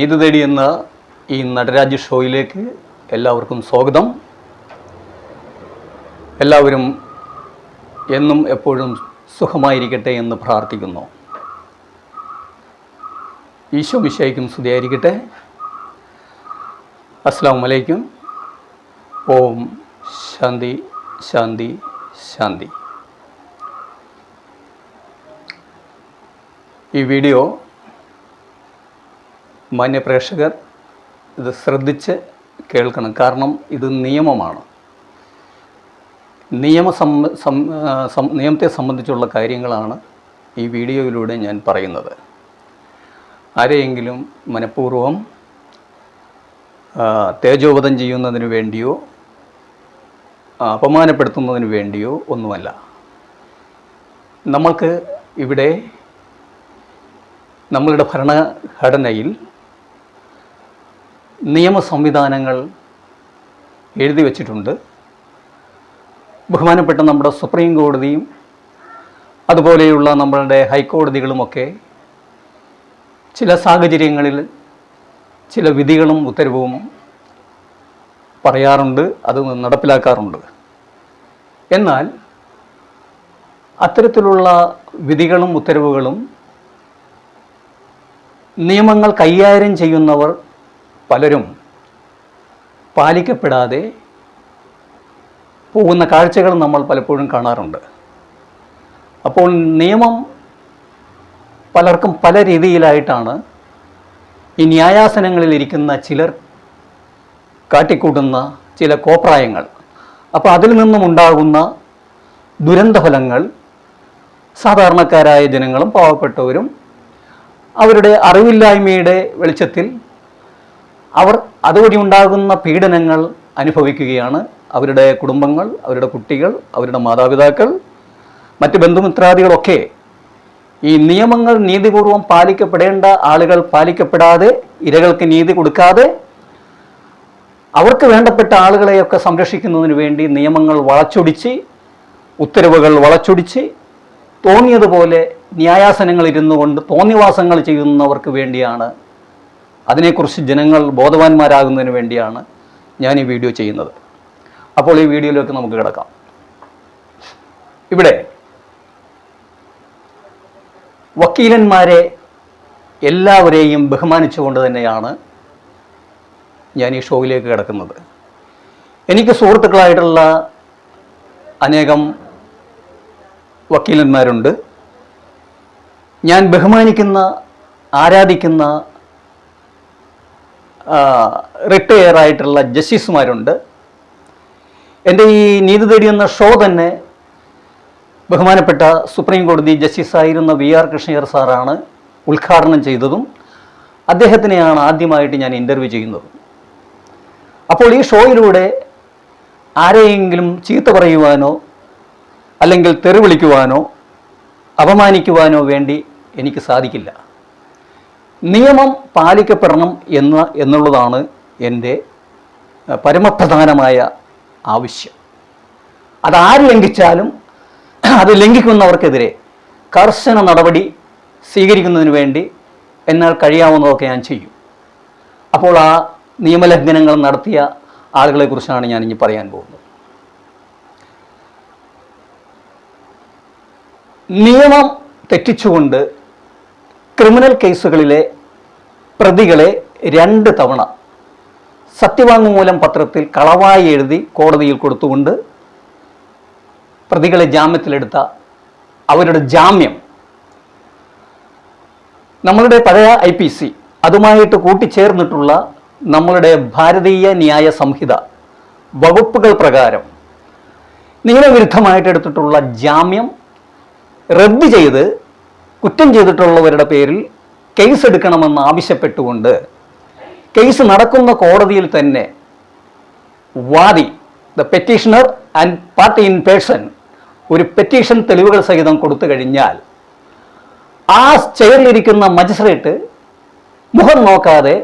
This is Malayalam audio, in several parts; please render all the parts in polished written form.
നീതി തേടി എന്ന ഈ നടരാജ് ഷോയിലേക്ക് എല്ലാവർക്കും സ്വാഗതം. എല്ലാവരും എന്നും എപ്പോഴും സുഖമായിരിക്കട്ടെ എന്ന് പ്രാർത്ഥിക്കുന്നു. ഈശോ മിശിഹായ്ക്കും സ്തുതിയായിരിക്കട്ടെ. അസ്സലാമു അലൈക്കും. ഓം ശാന്തി ശാന്തി ശാന്തി. ഈ വീഡിയോ മാന്യ പ്രേക്ഷകർ ഇത് ശ്രദ്ധിച്ച് കേൾക്കണം. കാരണം ഇത് നിയമമാണ്. നിയമത്തെ സംബന്ധിച്ചുള്ള കാര്യങ്ങളാണ് ഈ വീഡിയോയിലൂടെ ഞാൻ പറയുന്നത്. ആരെയെങ്കിലും മനഃപൂർവ്വം തേജോവധം ചെയ്യുന്നതിന് വേണ്ടിയോ അപമാനപ്പെടുത്തുന്നതിന് വേണ്ടിയോ ഒന്നുമല്ല. നമ്മൾക്ക് ഇവിടെ നമ്മളുടെ ഭരണഘടനയിൽ നിയമ സംവിധാനങ്ങൾ എഴുതി വച്ചിട്ടുണ്ട്. ബഹുമാനപ്പെട്ട നമ്മുടെ സുപ്രീം കോടതിയും അതുപോലെയുള്ള നമ്മളുടെ ഹൈക്കോടതികളുമൊക്കെ ചില സാഹചര്യങ്ങളിൽ ചില വിധികളും ഉത്തരവും പറയാറുണ്ട്, അത് നടപ്പിലാക്കാറുണ്ട്. എന്നാൽ അത്തരത്തിലുള്ള വിധികളും ഉത്തരവുകളും നിയമങ്ങൾ കൈകാര്യം ചെയ്യുന്നവർ പലരും പാലിക്കപ്പെടാതെ പോകുന്ന കാഴ്ചകൾ നമ്മൾ പലപ്പോഴും കാണാറുണ്ട്. അപ്പോൾ നിയമം പലർക്കും പല രീതിയിലായിട്ടാണ് ഈ ന്യായാസനങ്ങളിൽ ഇരിക്കുന്ന ചിലർ കാട്ടിക്കൂട്ടുന്ന ചില കോപ്രായങ്ങൾ. അപ്പോൾ അതിൽ നിന്നും ഉണ്ടാകുന്ന ദുരന്തഫലങ്ങൾ സാധാരണക്കാരായ ജനങ്ങളും പാവപ്പെട്ടവരും അവരുടെ അറിവില്ലായ്മയുടെ വെളിച്ചത്തിൽ അവർ അതുവഴി ഉണ്ടാകുന്ന പീഡനങ്ങൾ അനുഭവിക്കുകയാണ്. അവരുടെ കുടുംബങ്ങൾ, അവരുടെ കുട്ടികൾ, അവരുടെ മാതാപിതാക്കൾ, മറ്റ് ബന്ധുമിത്രാദികളൊക്കെ ഈ നിയമങ്ങൾ നീതിപൂർവം പാലിക്കപ്പെടേണ്ട ആളുകൾ പാലിക്കപ്പെടാതെ, ഇരകൾക്ക് നീതി കൊടുക്കാതെ, അവർക്ക് വേണ്ടപ്പെട്ട ആളുകളെയൊക്കെ സംരക്ഷിക്കുന്നതിന് വേണ്ടി നിയമങ്ങൾ വളച്ചൊടിച്ച്, ഉത്തരവുകൾ വളച്ചൊടിച്ച്, തോന്നിയതുപോലെ ന്യായാസനങ്ങളിരുന്നു കൊണ്ട് തോന്നിവാസങ്ങൾ ചെയ്യുന്നവർക്ക് വേണ്ടിയാണ്, അതിനെക്കുറിച്ച് ജനങ്ങൾ ബോധവാന്മാരാകുന്നതിന് വേണ്ടിയാണ് ഞാൻ ഈ വീഡിയോ ചെയ്യുന്നത്. അപ്പോൾ ഈ വീഡിയോയിലേക്ക് നമുക്ക് കിടക്കാം. ഇവിടെ വക്കീലന്മാരെ എല്ലാവരെയും ബഹുമാനിച്ചുകൊണ്ട് തന്നെയാണ് ഞാൻ ഈ ഷോയിലേക്ക് കിടക്കുന്നത്. എനിക്ക് സുഹൃത്തുക്കളായിട്ടുള്ള അനേകം വക്കീലന്മാരുണ്ട്. ഞാൻ ബഹുമാനിക്കുന്ന, ആരാധിക്കുന്ന റിട്ടയറായിട്ടുള്ള ജസ്റ്റിസുമാരുണ്ട്. എൻ്റെ ഈ നീതി തേടി എന്ന ഷോ തന്നെ ബഹുമാനപ്പെട്ട സുപ്രീം കോടതി ജസ്റ്റിസായിരുന്ന VR കൃഷ്ണയ്യർ സാറാണ് ഉദ്ഘാടനം ചെയ്തതും അദ്ദേഹത്തിനെയാണ് ആദ്യമായിട്ട് ഞാൻ ഇൻ്റർവ്യൂ ചെയ്യുന്നതും. അപ്പോൾ ഈ ഷോയിലൂടെ ആരെയെങ്കിലും ചീത്ത പറയുവാനോ അല്ലെങ്കിൽ തെറി വിളിക്കുവാനോ അപമാനിക്കുവാനോ വേണ്ടി എനിക്ക് സാധിക്കില്ല. നിയമം പാലിക്കപ്പെടണം എന്നുള്ളതാണ് എൻ്റെ പരമപ്രധാനമായ ആവശ്യം. അതാര് ലംഘിച്ചാലും അത് ലംഘിക്കുന്നവർക്കെതിരെ കർശന നടപടി സ്വീകരിക്കുന്നതിന് വേണ്ടി എന്നാൽ കഴിയാവുന്നതൊക്കെ ഞാൻ ചെയ്യും. അപ്പോൾ ആ നിയമലംഘനങ്ങൾ നടത്തിയ ആളുകളെക്കുറിച്ചാണ് ഞാൻ ഇനി പറയാൻ പോകുന്നത്. നിയമം തെറ്റിച്ചുകൊണ്ട് ക്രിമിനൽ കേസുകളിലെ പ്രതികളെ 2 തവണ സത്യവാങ്മൂലം പത്രത്തിൽ കളവായി എഴുതി കോടതിയിൽ കൊടുത്തുകൊണ്ട് പ്രതികളെ ജാമ്യത്തിലെടുത്ത അവരുടെ ജാമ്യം നമ്മളുടെ പഴയ IPC അതുമായിട്ട് കൂട്ടിച്ചേർന്നിട്ടുള്ള നമ്മളുടെ ഭാരതീയ ന്യായ സംഹിത വകുപ്പുകൾ പ്രകാരം നിയമവിരുദ്ധമായിട്ട് എടുത്തിട്ടുള്ള ജാമ്യം റദ്ദ് ചെയ്ത് കുറ്റം ചെയ്തിട്ടുള്ളവരുടെ പേരിൽ കേസ് എടുക്കണമെന്ന് ആവശ്യപ്പെട്ടുകൊണ്ട് കേസ് നടക്കുന്ന കോടതിയിൽ തന്നെ വാദി, the petitioner and party in person, ഒരു പെറ്റീഷൻ തെളിവുകൾ സഹിതം കൊടുത്തു കഴിഞ്ഞാൽ ആ ചെയറിലിരിക്കുന്ന മജിസ്ട്രേറ്റ് മുഖം നോക്കാതെ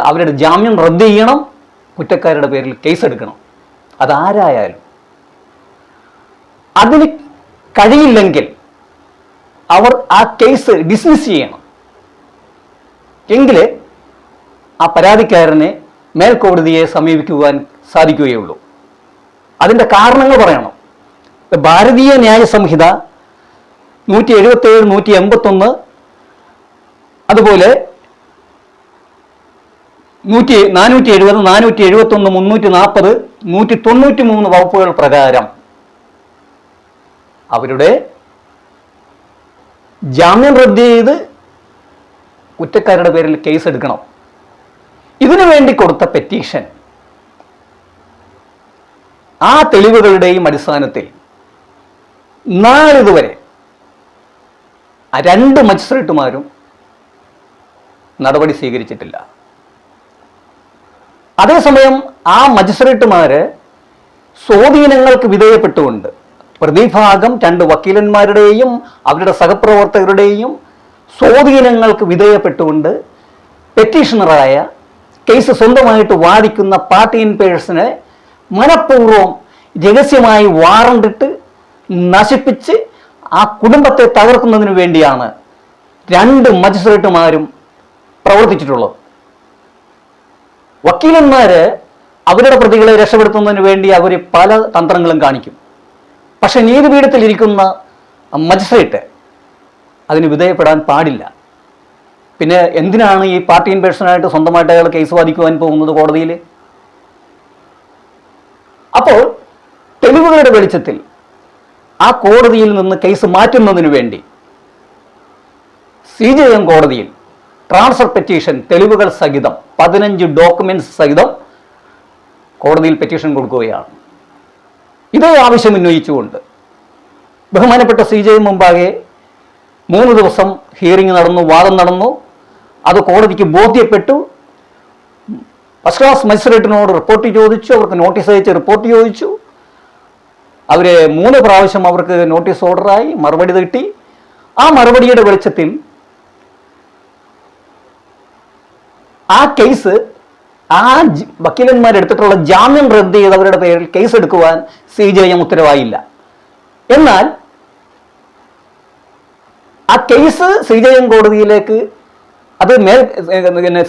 അവരുടെ ജാമ്യം റദ്ദ് ചെയ്യണം, കുറ്റക്കാരുടെ പേരിൽ കേസ് എടുക്കണം. അതാരായാലും. അതിന് കഴിയില്ലെങ്കിൽ അവർ ആ കേസ് ഡിസ്മിസ് ചെയ്യണം. എങ്കിലേ ആ പരാതിക്കാരനെ മേൽക്കോടതിയെ സമീപിക്കുവാൻ സാധിക്കുകയുള്ളൂ. അതിൻ്റെ കാരണങ്ങൾ പറയണം. ഭാരതീയ ന്യായ സംഹിത 177, 181, അതുപോലെ 470, 471, 340, 193 വകുപ്പുകൾ പ്രകാരം അവരുടെ ജാമ്യം റദ്ദ് ചെയ്ത് കുറ്റക്കാരുടെ പേരിൽ കേസ് എടുക്കണം. ഇതിനു വേണ്ടി കൊടുത്ത പെറ്റീഷൻ ആ തെളിവുകളുടെയും അടിസ്ഥാനത്തിൽ നാളിതുവരെ ആ 2 മജിസ്ട്രേറ്റുമാരും നടപടി സ്വീകരിച്ചിട്ടില്ല. അതേസമയം ആ മജിസ്ട്രേറ്റുമാര് സ്വാധീനങ്ങൾക്ക് വിധേയപ്പെട്ടുകൊണ്ട് പ്രതിഭാഗം 2 വക്കീലന്മാരുടെയും അവരുടെ സഹപ്രവർത്തകരുടെയും സ്വാധീനങ്ങൾക്ക് വിധേയപ്പെട്ടുകൊണ്ട് പെറ്റീഷണറായ കേസ് സ്വന്തമായിട്ട് വാദിക്കുന്ന പാർട്ടി ഇൻ പേഴ്സണെ മനഃപൂർവ്വം രഹസ്യമായി വാറണ്ടിട്ട് നശിപ്പിച്ച് ആ കുടുംബത്തെ തകർക്കുന്നതിന് വേണ്ടിയാണ് 2 മജിസ്ട്രേറ്റുമാരും പ്രവർത്തിച്ചിട്ടുള്ളത്. വക്കീലന്മാര് അവരുടെ പ്രതികളെ രക്ഷപ്പെടുത്തുന്നതിന് വേണ്ടി അവർ പല തന്ത്രങ്ങളും കാണിക്കും. പക്ഷെ നീതിപീഠത്തിൽ ഇരിക്കുന്ന മജിസ്ട്രേറ്റ് അതിന് വിധേയപ്പെടാൻ പാടില്ല. പിന്നെ എന്തിനാണ് ഈ പാർട്ടി ഇൻ പേഴ്സണായിട്ട് സ്വന്തമായിട്ട് അയാൾ കേസ് വാദിക്കുവാൻ പോകുന്നത് കോടതിയിൽ? അപ്പോൾ തെളിവുകളുടെ വെളിച്ചത്തിൽ ആ കോടതിയിൽ നിന്ന് കേസ് മാറ്റുന്നതിന് വേണ്ടി CJM കോടതിയിൽ ട്രാൻസ്ഫർ പെറ്റീഷൻ തെളിവുകൾ സഹിതം 15 ഡോക്യുമെന്റ്സ് സഹിതം കോടതിയിൽ പെറ്റീഷൻ കൊടുക്കുകയാണ്. ഇതേ ആവശ്യം ഉന്നയിച്ചുകൊണ്ട് ബഹുമാനപ്പെട്ട CJM മുമ്പാകെ 3 ദിവസം ഹിയറിംഗ് നടന്നു, വാദം നടന്നു. അത് കോടതിക്ക് ബോധ്യപ്പെട്ടു. ഫസ്റ്റ് ക്ലാസ് മജിസ്ട്രേറ്റിനോട് റിപ്പോർട്ട് ചോദിച്ചു, അവർക്ക് നോട്ടീസ് അയച്ച് റിപ്പോർട്ട് ചോദിച്ചു. അവർ 3 പ്രാവശ്യം അവർക്ക് നോട്ടീസ് ഓർഡറായി, മറുപടി കിട്ടി. ആ മറുപടിയുടെ വെളിച്ചത്തിൽ ആ കേസ് ആ വക്കീലന്മാരെടുത്തിട്ടുള്ള ജാമ്യം റദ്ദ് ചെയ്തവരുടെ പേരിൽ കേസ് എടുക്കുവാൻ CJM ഉത്തരവായില്ല. എന്നാൽ ആ കേസ് CJM കോടതിയിലേക്ക് അത്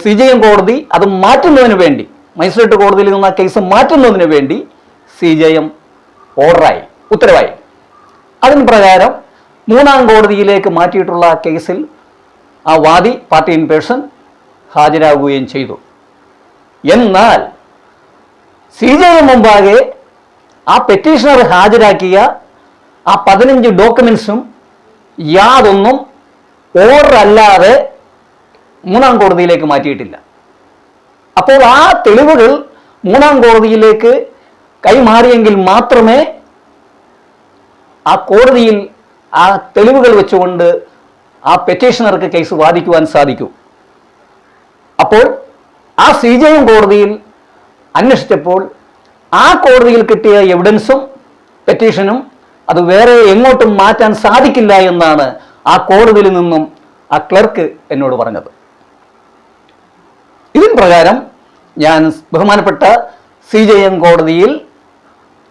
CJM കോടതി അത് മാറ്റുന്നതിന് വേണ്ടി, മജിസ്ട്രേറ്റ് കോടതിയിൽ നിന്ന് ആ കേസ് മാറ്റുന്നതിന് വേണ്ടി CJM ഓർഡറായി, ഉത്തരവായി. അതിന് പ്രകാരം 3ാം കോടതിയിലേക്ക് മാറ്റിയിട്ടുള്ള ആ കേസിൽ ആ വാദി പാർട്ടി ഇൻ പേഴ്സൺ ഹാജരാകുകയും ചെയ്തു. എന്നാൽ CJM മുമ്പാകെ ആ പെറ്റീഷണർ ഹാജരാക്കിയ ആ 15 ഡോക്യുമെന്റ്സും യാതൊന്നും ഓർഡർ അല്ലാതെ 3ാം കോടതിയിലേക്ക് മാറ്റിയിട്ടില്ല. അപ്പോൾ ആ തെളിവുകൾ 3ാം കോടതിയിലേക്ക് കൈമാറിയെങ്കിൽ മാത്രമേ ആ കോടതിയിൽ ആ തെളിവുകൾ വെച്ചുകൊണ്ട് ആ പെറ്റീഷണർക്ക് കേസ് വാദിക്കുവാൻ സാധിക്കൂ. അപ്പോൾ ആ CJM കോടതിയിൽ അന്വേഷിച്ചപ്പോൾ ആ കോടതിയിൽ കിട്ടിയ എവിഡൻസും പെറ്റീഷനും അത് വേറെ എങ്ങോട്ടും മാറ്റാൻ സാധിക്കില്ല എന്നാണ് ആ കോടതിയിൽ നിന്നും ആ ക്ലർക്ക് എന്നോട് പറഞ്ഞത്. ഇതിൻ പ്രകാരം ഞാൻ ബഹുമാനപ്പെട്ട CJM കോടതിയിൽ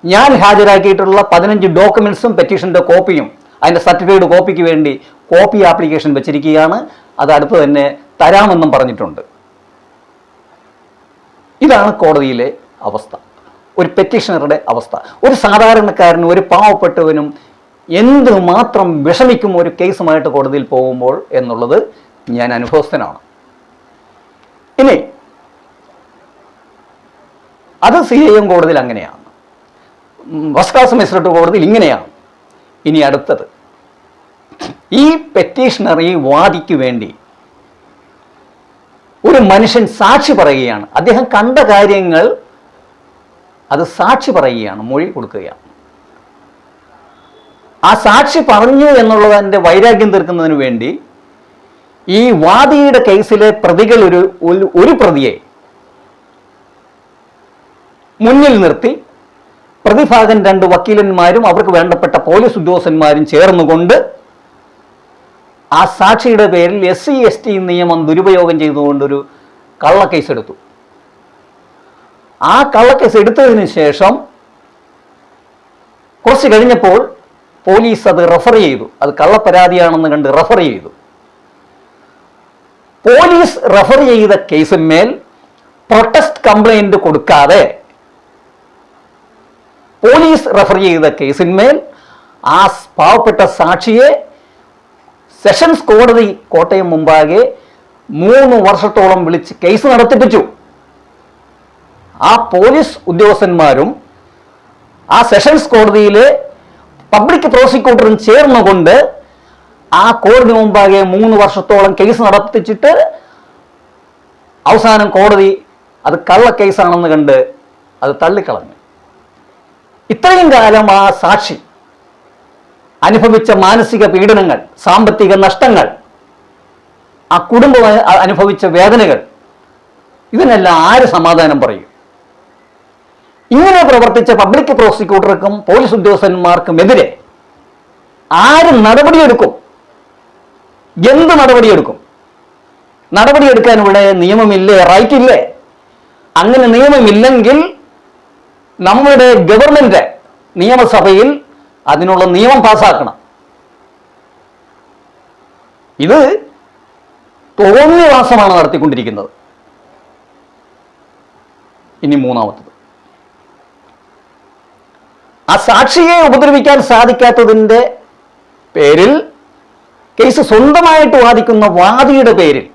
ഞാൻ ഹാജരാക്കിയിട്ടുള്ള 15 ഡോക്യുമെന്റ്സും പെറ്റീഷന്റെ കോപ്പിയും അതിൻ്റെ സർട്ടിഫിക്കറ്റ് കോപ്പിക്ക് വേണ്ടി കോപ്പി ആപ്ലിക്കേഷൻ വെച്ചിരിക്കുകയാണ്. അത് അടുത്ത് തന്നെ തരാമെന്നും പറഞ്ഞിട്ടുണ്ട്. ഇതാണ് കോടതിയിലെ അവസ്ഥ, ഒരു പെറ്റീഷണറുടെ അവസ്ഥ. ഒരു സാധാരണക്കാരനും ഒരു പാവപ്പെട്ടവനും എന്തുമാത്രം വിഷമിക്കും ഒരു കേസുമായിട്ട് കോടതിയിൽ പോകുമ്പോൾ എന്നുള്ളത് ഞാൻ അനുഭവസ്ഥനാണ്. ഇനി അത് CJM കോടതിയിൽ അങ്ങനെയാണ്, ഫസ്റ്റ് ക്ലാസ് മജിസ്ട്രേറ്റ് കോടതിയിൽ ഇങ്ങനെയാണ്. ഇനി അടുത്തത്, ഈ പെറ്റീഷണർ ഈ വാദിക്ക് വേണ്ടി ഒരു മനുഷ്യൻ സാക്ഷി പറയുകയാണ്. അദ്ദേഹം കണ്ട കാര്യങ്ങൾ അത് സാക്ഷി പറയുകയാണ്, മൊഴി കൊടുക്കുകയാണ്. ആ സാക്ഷി പറഞ്ഞു എന്നുള്ളതിൻ്റെ വൈരാഗ്യം തീർക്കുന്നതിന് വേണ്ടി ഈ വാദിയുടെ കേസിലെ പ്രതികൾ ഒരു പ്രതിയെ മുന്നിൽ നിർത്തി പ്രതിഭാഗം 2 വക്കീലന്മാരും അവർക്ക് വേണ്ടപ്പെട്ട പോലീസ് ഉദ്യോഗസ്ഥന്മാരും ചേർന്നുകൊണ്ട് ആ സാക്ഷിയുടെ പേരിൽ SC/ST നിയമം ദുരുപയോഗം ചെയ്തുകൊണ്ടൊരു കള്ളക്കേസ് എടുത്തു. ആ കള്ളക്കേസ് എടുത്തതിന് ശേഷം കുറച്ച് കഴിഞ്ഞപ്പോൾ പോലീസ് അത് റെഫർ ചെയ്തു. അത് കള്ളപ്പരാതിയാണെന്ന് കണ്ട് റെഫർ ചെയ്തു. പോലീസ് റെഫർ ചെയ്ത കേസിന്മേൽ പ്രൊട്ടസ്റ്റ് കംപ്ലൈന്റ് കൊടുക്കാതെ പോലീസ് റെഫർ ചെയ്ത കേസിന്മേൽ ആ പാവപ്പെട്ട സാക്ഷിയെ സെഷൻസ് കോടതി കോട്ടയം മുമ്പാകെ 3 വർഷത്തോളം വിളിച്ച് കേസ് നടത്തിപ്പിച്ചു. ആ പോലീസ് ഉദ്യോഗസ്ഥന്മാരും ആ സെഷൻസ് കോടതിയിലെ പബ്ലിക് പ്രോസിക്യൂട്ടറും ചേർന്നുകൊണ്ട് ആ കോടതി മുമ്പാകെ 3 വർഷത്തോളം കേസ് നടത്തിച്ചിട്ട് അവസാനം കോടതി അത് കള്ള കേസാണെന്ന് കണ്ട് അത് തള്ളിക്കളഞ്ഞു. ഇത്രയും കാലം ആ സാക്ഷി അനുഭവിച്ച മാനസിക പീഡനങ്ങൾ, സാമ്പത്തിക നഷ്ടങ്ങൾ, ആ കുടുംബം അനുഭവിച്ച വേദനകൾ, ഇതിനെല്ലാം ആര് സമാധാനം പറയും? ഇങ്ങനെ പ്രവർത്തിച്ച പബ്ലിക് പ്രോസിക്യൂട്ടർക്കും പോലീസ് ഉദ്യോഗസ്ഥന്മാർക്കുമെതിരെ ആര് നടപടിയെടുക്കും? എന്ത് നടപടിയെടുക്കും? നടപടിയെടുക്കാൻ ഇവിടെ നിയമമില്ലേ? റൈറ്റ് ഇല്ലേ? അങ്ങനെ നിയമമില്ലെങ്കിൽ നമ്മുടെ ഗവൺമെന്റ് നിയമസഭയിൽ അതിനുള്ള നിയമം പാസ്സാക്കണം. ഇത് തോന്നിയവാസമാണ് നടത്തിക്കൊണ്ടിരിക്കുന്നത്. ഇനി മൂന്നാമത്തത്, ആ സാക്ഷിയെ ഉപദ്രവിക്കാൻ സാധിക്കാത്തതിൻ്റെ പേരിൽ കേസ് സ്വന്തമായിട്ട് വാദിക്കുന്ന വാദിയുടെ പേരിൽ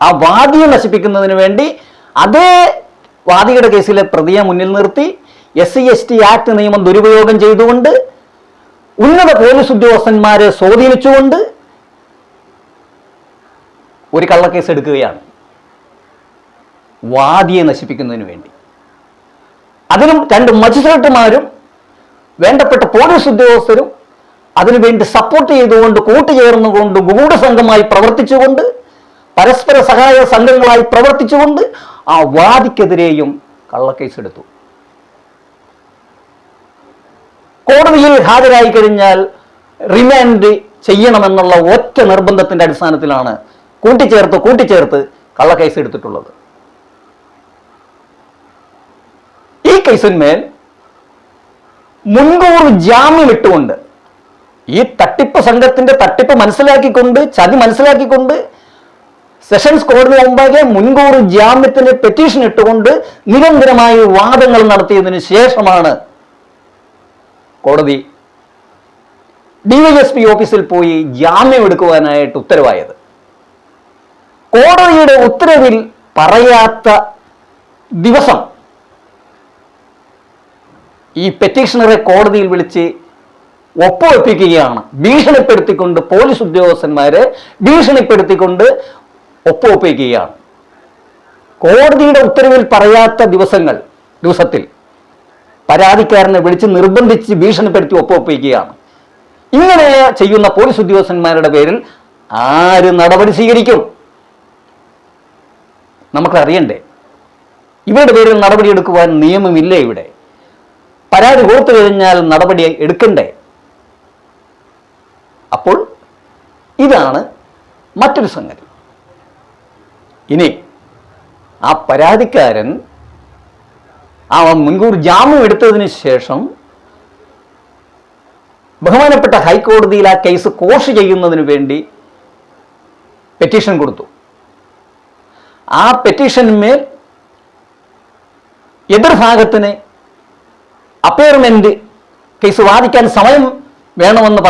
ആ വാദിയെ നശിപ്പിക്കുന്നതിന് വേണ്ടി അതേ വാദിയുടെ കേസിലെ പ്രതിയെ മുന്നിൽ നിർത്തി SC/ST ആക്ട് നിയമം ദുരുപയോഗം ചെയ്തുകൊണ്ട് ഉന്നത പോലീസ് ഉദ്യോഗസ്ഥന്മാരെ സ്വാധീനിച്ചുകൊണ്ട് ഒരു കള്ളക്കേസ് എടുക്കുകയാണ് വാദിയെ നശിപ്പിക്കുന്നതിന് വേണ്ടി. അതിനും 2 മജിസ്ട്രേറ്റുമാരും വേണ്ടപ്പെട്ട പോലീസ് ഉദ്യോഗസ്ഥരും അതിനുവേണ്ടി സപ്പോർട്ട് ചെയ്തുകൊണ്ട് കൂട്ടുചേർന്നുകൊണ്ട് ഗൂഢസംഘമായി പ്രവർത്തിച്ചുകൊണ്ട് പരസ്പര സഹായ സംഘങ്ങളായി പ്രവർത്തിച്ചുകൊണ്ട് ആ വാദിക്കെതിരെയും കള്ളക്കേസെടുത്തു. കോടതിയിൽ ഹാജരായി കഴിഞ്ഞാൽ റിമാൻഡ് ചെയ്യണമെന്നുള്ള ഒറ്റ നിർബന്ധത്തിന്റെ അടിസ്ഥാനത്തിലാണ് കൂട്ടിച്ചേർത്ത് കള്ളക്കേസ് എടുത്തിട്ടുള്ളത്. ഈ കേസിന്മേൽ മുൻകൂർ ജാമ്യം ഇട്ടുകൊണ്ട് ഈ തട്ടിപ്പ് സംഘത്തിന്റെ തട്ടിപ്പ് മനസ്സിലാക്കിക്കൊണ്ട്, ചതി മനസ്സിലാക്കിക്കൊണ്ട് സെഷൻസ് കോടതി മുമ്പാകെ മുൻകൂർ ജാമ്യത്തിന് പെറ്റീഷൻ ഇട്ടുകൊണ്ട് നിരന്തരമായി വാദങ്ങൾ നടത്തിയതിനു ശേഷമാണ് കോടതി DYSP ഓഫീസിൽ പോയി ജാമ്യം എടുക്കുവാനായിട്ട് ഉത്തരവായത്. കോടതിയുടെ ഉത്തരവിൽ പറയാത്ത ദിവസം ഈ പെറ്റീഷണറെ കോടതിയിൽ വിളിച്ച് ഒപ്പുവെപ്പിക്കുകയാണ്. ഭീഷണിപ്പെടുത്തിക്കൊണ്ട് പോലീസ് ഉദ്യോഗസ്ഥന്മാരെ ഭീഷണിപ്പെടുത്തിക്കൊണ്ട് ഒപ്പുവെപ്പിക്കുകയാണ്. കോടതിയുടെ ഉത്തരവിൽ പറയാത്ത ദിവസത്തിൽ പരാതിക്കാരനെ വിളിച്ച് നിർബന്ധിച്ച് ഭീഷണിപ്പെടുത്തി ഒപ്പുവെപ്പിക്കുകയാണ്. ഇങ്ങനെ ചെയ്യുന്ന പോലീസ് ഉദ്യോഗസ്ഥന്മാരുടെ പേരിൽ ആര് നടപടി സ്വീകരിക്കും? നമുക്കറിയണ്ടേ? ഇവരുടെ പേരിൽ നടപടിയെടുക്കുവാൻ നിയമമില്ലേ? ഇവിടെ പരാതി കൊടുത്തു കഴിഞ്ഞാൽ നടപടി എടുക്കണ്ടേ? അപ്പോൾ ഇതാണ് മറ്റൊരു സംഗതി. ഇനി ആ പരാതിക്കാരൻ ആ മുൻകൂർ ജാമ്യം എടുത്തതിന് ശേഷം ബഹുമാനപ്പെട്ട ഹൈക്കോടതിയിൽ ആ കേസ് കോഷ് ചെയ്യുന്നതിന് വേണ്ടി പെറ്റീഷൻ കൊടുത്തു. ആ പെറ്റീഷന്മേൽ എതിർഭാഗത്തിന് അപ്പയർമെന്റ് കേസ് വാദിക്കാൻ സമയം വേണമെന്ന്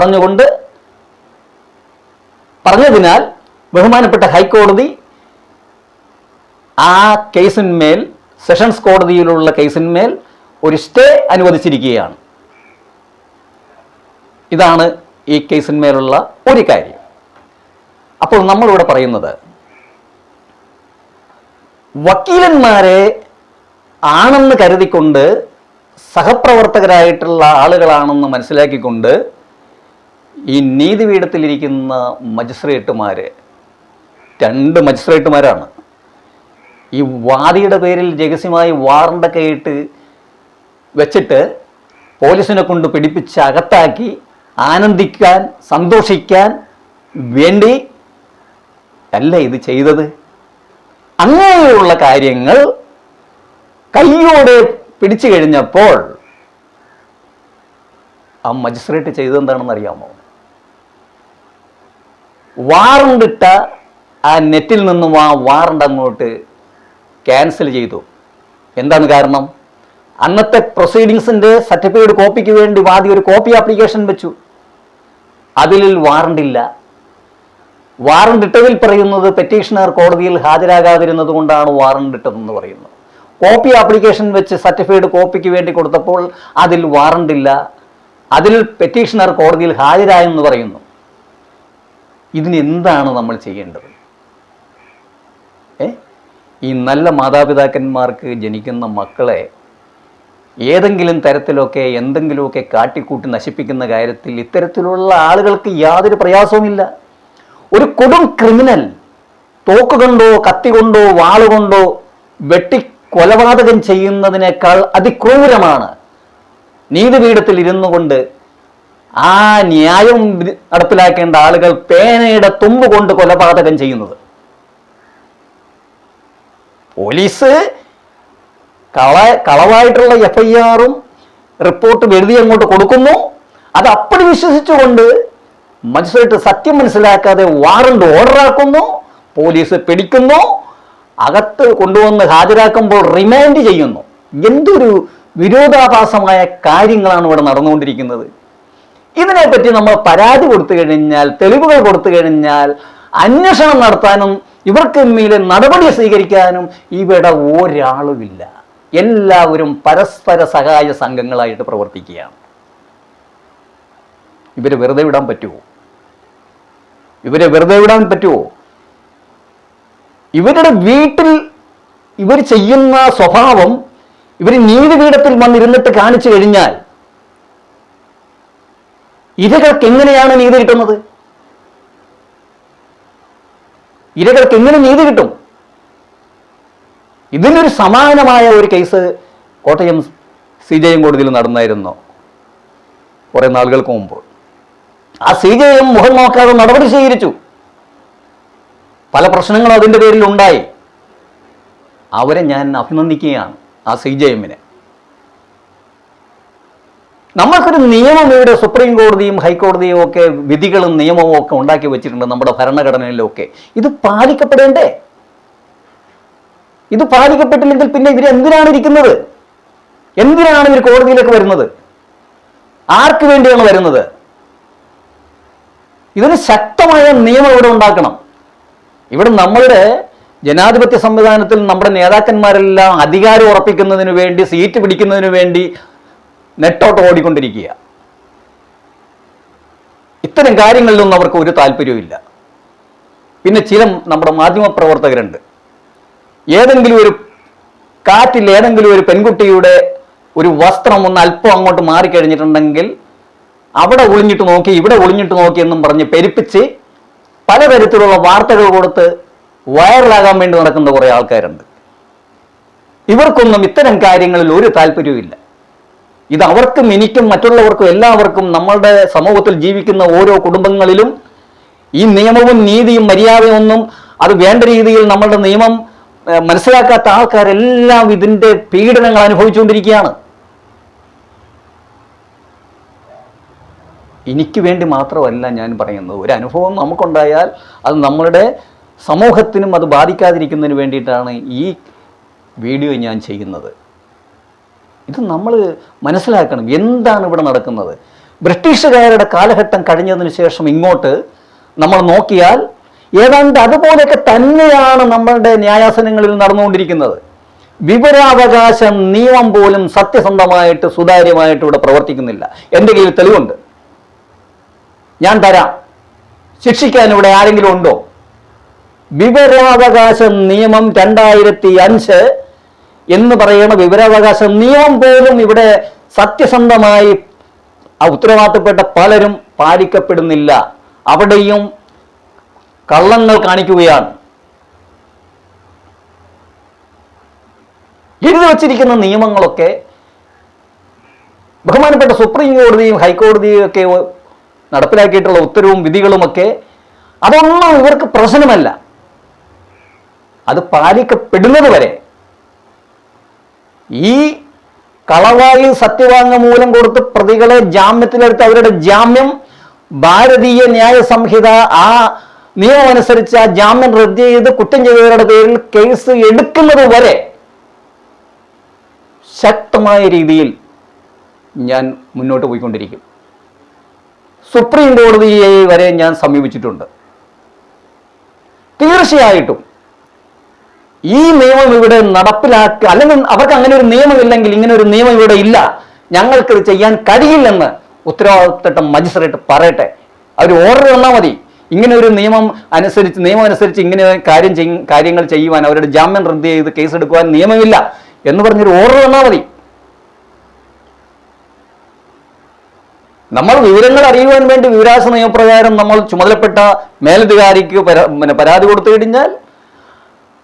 പറഞ്ഞതിനാൽ ബഹുമാനപ്പെട്ട ഹൈക്കോടതി ആ കേസിന്മേൽ, സെഷൻസ് കോടതിയിലുള്ള കേസിന്മേൽ ഒരു സ്റ്റേ അനുവദിച്ചിരിക്കുകയാണ്. ഇതാണ് ഈ കേസിന്മേലുള്ള ഒരു കാര്യം. അപ്പോൾ നമ്മളിവിടെ പറയുന്നത്, വക്കീലന്മാരെ ആണെന്ന് കരുതിക്കൊണ്ട് സഹപ്രവർത്തകരായിട്ടുള്ള ആളുകളാണെന്ന് മനസ്സിലാക്കിക്കൊണ്ട് ഈ നീതിപീഠത്തിലിരിക്കുന്ന മജിസ്ട്രേറ്റുമാര് 2 മജിസ്ട്രേറ്റുമാരാണ്. ഈ വാദിയുടെ പേരിൽ രഹസ്യമായി വാറണ്ടൊക്കെ ഇട്ട് വെച്ചിട്ട് പോലീസിനെ കൊണ്ട് പിടിപ്പിച്ച് അകത്താക്കി ആനന്ദിക്കാൻ, സന്തോഷിക്കാൻ വേണ്ടി അല്ല ഇത് ചെയ്തത്. അങ്ങനെയുള്ള കാര്യങ്ങൾ കയ്യോടെ പിടിച്ചു കഴിഞ്ഞപ്പോൾ ആ മജിസ്ട്രേറ്റ് ചെയ്തെന്താണെന്ന് അറിയാമോ? വാറണ്ടിട്ട ആ നെറ്റിൽ നിന്നും ആ വാറണ്ട് അങ്ങോട്ട് ക്യാൻസൽ ചെയ്തു. എന്താണ് കാരണം? അന്നത്തെ പ്രൊസീഡിങ്സിന്റെ സർട്ടിഫിക്കറ്റ് കോപ്പിക്ക് വേണ്ടി വാദി ഒരു കോപ്പി ആപ്ലിക്കേഷൻ വെച്ചു. അതിൽ വാറണ്ട് ഇല്ല. വാറണ്ട് ഇട്ടതിൽ പറയുന്നത് പെറ്റീഷണർ കോടതിയിൽ ഹാജരാകാതിരുന്നത് കൊണ്ടാണ് വാറണ്ട് ഇട്ടതെന്ന് പറയുന്നു. കോപ്പി ആപ്ലിക്കേഷൻ വെച്ച് സർട്ടിഫിക്കറ്റ് കോപ്പിക്ക് വേണ്ടി കൊടുത്തപ്പോൾ അതിൽ വാറണ്ട് ഇല്ല, അതിൽ പെറ്റീഷണർ കോടതിയിൽ ഹാജരായെന്ന് പറയുന്നു. ഇതിന് എന്താണ് നമ്മൾ ചെയ്യേണ്ടത്? ഈ നല്ല മാതാപിതാക്കന്മാർക്ക് ജനിക്കുന്ന മക്കളെ ഏതെങ്കിലും തരത്തിലൊക്കെ എന്തെങ്കിലുമൊക്കെ കാട്ടിക്കൂട്ടി നശിപ്പിക്കുന്ന കാര്യത്തിൽ ഇത്തരത്തിലുള്ള ആളുകൾക്ക് യാതൊരു പ്രയാസവുമില്ല. ഒരു കൊടും ക്രിമിനൽ തോക്കുകൊണ്ടോ കത്തി കൊണ്ടോ വാളുകൊണ്ടോ വെട്ടി കൊലപാതകം ചെയ്യുന്നതിനേക്കാൾ അതിക്രൂരമാണ് നീതിപീഠത്തിൽ ഇരുന്നു കൊണ്ട് ആ ന്യായം നടപ്പിലാക്കേണ്ട ആളുകൾ പേനയുടെ തുമ്പ് കൊണ്ട് കൊലപാതകം ചെയ്യുന്നത്. പോലീസ് കളവായിട്ടുള്ള FIR-ഉം റിപ്പോർട്ടും എഴുതി അങ്ങോട്ട് കൊടുക്കുന്നു. അത് അപ്പടി വിശ്വസിച്ചുകൊണ്ട് മജിസ്ട്രേറ്റ് സത്യം മനസ്സിലാക്കാതെ വാറണ്ട് ഓർഡറാക്കുന്നു, പോലീസ് പിടിക്കുന്നു, അകത്ത് കൊണ്ടുവന്ന് ഹാജരാക്കുമ്പോൾ റിമാൻഡ് ചെയ്യുന്നു. എന്തൊരു വിരോധാഭാസമായ കാര്യങ്ങളാണ് ഇവിടെ നടന്നുകൊണ്ടിരിക്കുന്നത്. ഇതിനെപ്പറ്റി നമ്മൾ പരാതി കൊടുത്തു കഴിഞ്ഞാൽ, തെളിവുകൾ കൊടുത്തു കഴിഞ്ഞാൽ അന്വേഷണം നടത്താനും ഇവർക്ക് മേലെ നടപടി സ്വീകരിക്കാനും ഇവിടെ ഒരാളുമില്ല. എല്ലാവരും പരസ്പര സഹായ സംഘങ്ങളായിട്ട് പ്രവർത്തിക്കുകയാണ്. ഇവരെ വെറുതെ വിടാൻ പറ്റുമോ? ഇവരുടെ വീട്ടിൽ ഇവർ ചെയ്യുന്ന സ്വഭാവം ഇവർ നീതിപീഠത്തിൽ വന്നിരുന്നിട്ട് കാണിച്ചു കഴിഞ്ഞാൽ ഇരകൾക്ക് എങ്ങനെയാണ് നീതി കിട്ടുന്നത്? ഇരകൾക്ക് എങ്ങനെ നീതി കിട്ടും? ഇതിനൊരു സമാനമായ ഒരു കേസ് കോട്ടയം CJM കോടതിയിൽ നടന്നായിരുന്നു കുറെ നാളുകൾക്ക് മുമ്പ്. ആ CJM മുഖം നോക്കാതെ നടപടി സ്വീകരിച്ചു. പല പ്രശ്നങ്ങളും അതിൻ്റെ പേരിൽ ഉണ്ടായി. അവരെ ഞാൻ അഭിനന്ദിക്കുകയാണ്, ആ CJM-നെ. നമ്മൾക്കൊരു നിയമം ഇവിടെ സുപ്രീം കോടതിയും ഹൈക്കോടതിയും ഒക്കെ വിധികളും നിയമവും ഒക്കെ ഉണ്ടാക്കി വെച്ചിട്ടുണ്ട് നമ്മുടെ ഭരണഘടനയിലൊക്കെ. ഇത് പാലിക്കപ്പെടേണ്ടേ? ഇത് പാലിക്കപ്പെട്ടില്ലെങ്കിൽ പിന്നെ ഇവർ എന്തിനാണ് ഇരിക്കുന്നത്? എന്തിനാണ് ഇവർ കോടതിയിലേക്ക് വരുന്നത്? ആർക്ക് വേണ്ടിയാണ് വരുന്നത്? ഇതിന് ശക്തമായ നിയമം ഇവിടെ ഉണ്ടാക്കണം. ഇവിടെ നമ്മളുടെ ജനാധിപത്യ സംവിധാനത്തിൽ നമ്മുടെ നേതാക്കന്മാരെല്ലാം അധികാരം ഉറപ്പിക്കുന്നതിന് വേണ്ടി, സീറ്റ് പിടിക്കുന്നതിന് വേണ്ടി നെട്ടോട്ട് ഓടിക്കൊണ്ടിരിക്കുക. ഇത്തരം കാര്യങ്ങളിലൊന്നും അവർക്ക് ഒരു താല്പര്യവുമില്ല. പിന്നെ ചില നമ്മുടെ മാധ്യമപ്രവർത്തകരുണ്ട്, ഏതെങ്കിലും ഒരു കാറ്റിൽ ഏതെങ്കിലും ഒരു പെൺകുട്ടിയുടെ ഒരു വസ്ത്രം ഒന്ന് അല്പം അങ്ങോട്ട് മാറിക്കഴിഞ്ഞിട്ടുണ്ടെങ്കിൽ അവിടെ ഒളിഞ്ഞിട്ട് നോക്കി, ഇവിടെ ഒളിഞ്ഞിട്ട് നോക്കി എന്നും പറഞ്ഞ് പെരുപ്പിച്ച് പലതരത്തിലുള്ള വാർത്തകൾ കൊടുത്ത് വൈറലാകാൻ വേണ്ടി നടക്കുന്ന കുറേ ആൾക്കാരുണ്ട്. ഇവർക്കൊന്നും ഇത്തരം കാര്യങ്ങളിൽ ഒരു താല്പര്യവുമില്ല. ഇത് അവർക്കും എനിക്കും മറ്റുള്ളവർക്കും എല്ലാവർക്കും നമ്മളുടെ സമൂഹത്തിൽ ജീവിക്കുന്ന ഓരോ കുടുംബങ്ങളിലും ഈ നിയമവും നീതിയും മര്യാദയും ഒന്നും അത് വേണ്ട രീതിയിൽ നമ്മളുടെ നിയമം മനസ്സിലാക്കാത്ത ആൾക്കാരെല്ലാം ഇതിൻ്റെ പീഡനങ്ങൾ അനുഭവിച്ചുകൊണ്ടിരിക്കുകയാണ്. എനിക്ക് വേണ്ടി മാത്രമല്ല ഞാൻ പറയുന്നത്. ഒരു അനുഭവം നമുക്കുണ്ടായാൽ അത് നമ്മളുടെ സമൂഹത്തിനും അത് ബാധിക്കാതിരിക്കുന്നതിന് വേണ്ടിയിട്ടാണ് ഈ വീഡിയോ ഞാൻ ചെയ്യുന്നത്. ഇത് നമ്മൾ മനസ്സിലാക്കണം, എന്താണ് ഇവിടെ നടക്കുന്നത്. ബ്രിട്ടീഷുകാരുടെ കാലഘട്ടം കഴിഞ്ഞതിന് ശേഷം ഇങ്ങോട്ട് നമ്മൾ നോക്കിയാൽ ഏതാണ്ട് അതുപോലെയൊക്കെ തന്നെയാണ് നമ്മളുടെ ന്യായാസനങ്ങളിൽ നടന്നുകൊണ്ടിരിക്കുന്നത്. വിവരാവകാശ നിയമം പോലും സത്യസന്ധമായിട്ട് സുതാര്യമായിട്ട് ഇവിടെ പ്രവർത്തിക്കുന്നില്ല. എൻ്റെ കയ്യിൽ തെളിവുണ്ട്, ഞാൻ തരാം. ശിക്ഷിക്കാൻ ഇവിടെ ആരെങ്കിലും ഉണ്ടോ? വിവരാവകാശ നിയമം 2005 എന്ന് പറയുന്ന വിവരാവകാശ നിയമം പോലും ഇവിടെ സത്യസന്ധമായി ആ ഉത്തരവാദിത്തപ്പെട്ട പലരും പാലിക്കപ്പെടുന്നില്ല. അവിടെയും കള്ളങ്ങൾ കാണിക്കുകയാണ്. എഴുതി വച്ചിരിക്കുന്ന നിയമങ്ങളൊക്കെ ബഹുമാനപ്പെട്ട സുപ്രീം കോടതിയും ഹൈക്കോടതിയും ഒക്കെ നടപ്പിലാക്കിയിട്ടുള്ള ഉത്തരവും വിധികളുമൊക്കെ അതൊന്നും ഇവർക്ക് പ്രശ്നമല്ല. അത് പാലിക്കപ്പെടുന്നത് വരെ ഈ കളവായി സത്യവാങ്മൂലം കൊടുത്ത് പ്രതികളെ ജാമ്യത്തിലെടുത്ത് അവരുടെ ജാമ്യം ഭാരതീയ ന്യായ സംഹിത ആ നിയമം അനുസരിച്ച് ആ ജാമ്യം റദ്ദ് ചെയ്ത് കുറ്റം ചെയ്തവരുടെ പേരിൽ കേസ് എടുക്കുന്നത് വരെ ശക്തമായ രീതിയിൽ ഞാൻ മുന്നോട്ട് പോയിക്കൊണ്ടിരിക്കും. സുപ്രീം കോടതിയെ വരെ ഞാൻ സമീപിച്ചിട്ടുണ്ട്. തീർച്ചയായിട്ടും ഈ നിയമം ഇവിടെ നടപ്പിലാക്കുക, അല്ലെങ്കിൽ അവർക്ക് അങ്ങനെ ഒരു നിയമമില്ലെങ്കിൽ ഇങ്ങനെ ഒരു നിയമം ഇവിടെ ഇല്ല, ഞങ്ങൾക്കിത് ചെയ്യാൻ കഴിയില്ലെന്ന് ഉത്തരവാദിത്തപ്പെട്ട മജിസ്ട്രേറ്റ് പറയട്ടെ. അവർ ഓർഡർ തന്നാൽ മതി. ഇങ്ങനെ ഒരു നിയമം അനുസരിച്ച് ഇങ്ങനെ കാര്യങ്ങൾ ചെയ്യുവാൻ, അവരുടെ ജാമ്യം റദ്ദ് ചെയ്ത് കേസെടുക്കുവാൻ നിയമമില്ല എന്ന് പറഞ്ഞൊരു ഓർഡർ തന്നാൽ മതി. നമ്മൾ വിവരങ്ങൾ അറിയുവാൻ വേണ്ടി വിവരാവകാശ നിയമപ്രകാരം നമ്മൾ ചുമതലപ്പെട്ട മേലധികാരിക്ക് പരാതി കൊടുത്തു കഴിഞ്ഞാൽ,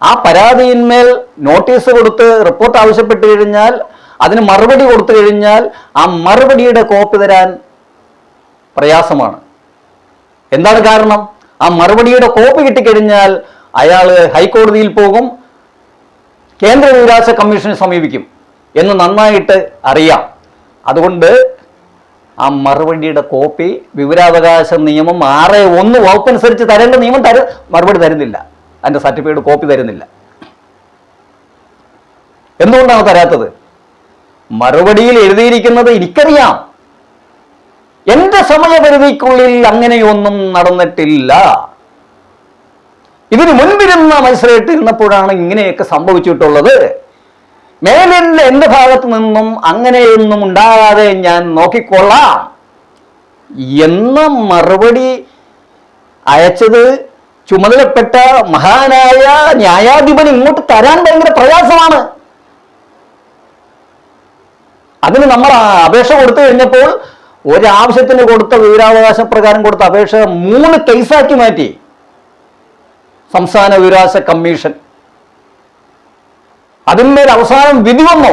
ആ പരാതിയിന്മേൽ നോട്ടീസ് കൊടുത്ത് റിപ്പോർട്ട് ആവശ്യപ്പെട്ട് കഴിഞ്ഞാൽ, അതിന് മറുപടി കൊടുത്തു കഴിഞ്ഞാൽ ആ മറുപടിയുടെ കോപ്പി തരാൻ പ്രയാസമാണ്. എന്താണ് കാരണം? ആ മറുപടിയുടെ കോപ്പി കിട്ടിക്കഴിഞ്ഞാൽ അയാൾ ഹൈക്കോടതിയിൽ പോകും, കേന്ദ്ര വിവരാവകാശ കമ്മീഷനെ സമീപിക്കും എന്ന് നന്നായിട്ട് അറിയാം. അതുകൊണ്ട് ആ മറുപടിയുടെ കോപ്പി വിവരാവകാശ നിയമം 6(1) വകുപ്പനുസരിച്ച് തരേണ്ട നിയമം മറുപടി തരുന്നില്ല, അതിൻ്റെ സർട്ടിഫിക്കറ്റ് കോപ്പി തരുന്നില്ല. എന്തുകൊണ്ടാണ് തരാത്തത്? മറുപടിയിൽ എഴുതിയിരിക്കുന്നത് എനിക്കറിയാം, എന്റെ സമയപരിധിക്കുള്ളിൽ അങ്ങനെയൊന്നും നടന്നിട്ടില്ല. ഇതിന് മുൻപിരുന്ന മജിസ്ട്രേറ്റ് ഇരുന്നപ്പോഴാണ് ഇങ്ങനെയൊക്കെ സംഭവിച്ചിട്ടുള്ളത്. മേലിൽ എന്റെ ഭാഗത്ത് നിന്നും അങ്ങനെയൊന്നും ഉണ്ടാകാതെ ഞാൻ നോക്കിക്കൊള്ളാം എന്ന മറുപടി അയച്ചത് ചുമതലപ്പെട്ട മഹാനായ ന്യായാധിപൻ ഇങ്ങോട്ട് തരാൻ ഭയങ്കര പ്രയാസമാണ്. അതിന് നമ്മൾ അപേക്ഷ കൊടുത്തു കഴിഞ്ഞപ്പോൾ ഒരാവശ്യത്തിന് കൊടുത്ത വിവരാവകാശ പ്രകാരം കൊടുത്ത അപേക്ഷ 3 കേസാക്കി മാറ്റി സംസ്ഥാന വിവരാവകാശ കമ്മീഷൻ. അതിന്മേൽ അവസാനം വിധി വന്നു.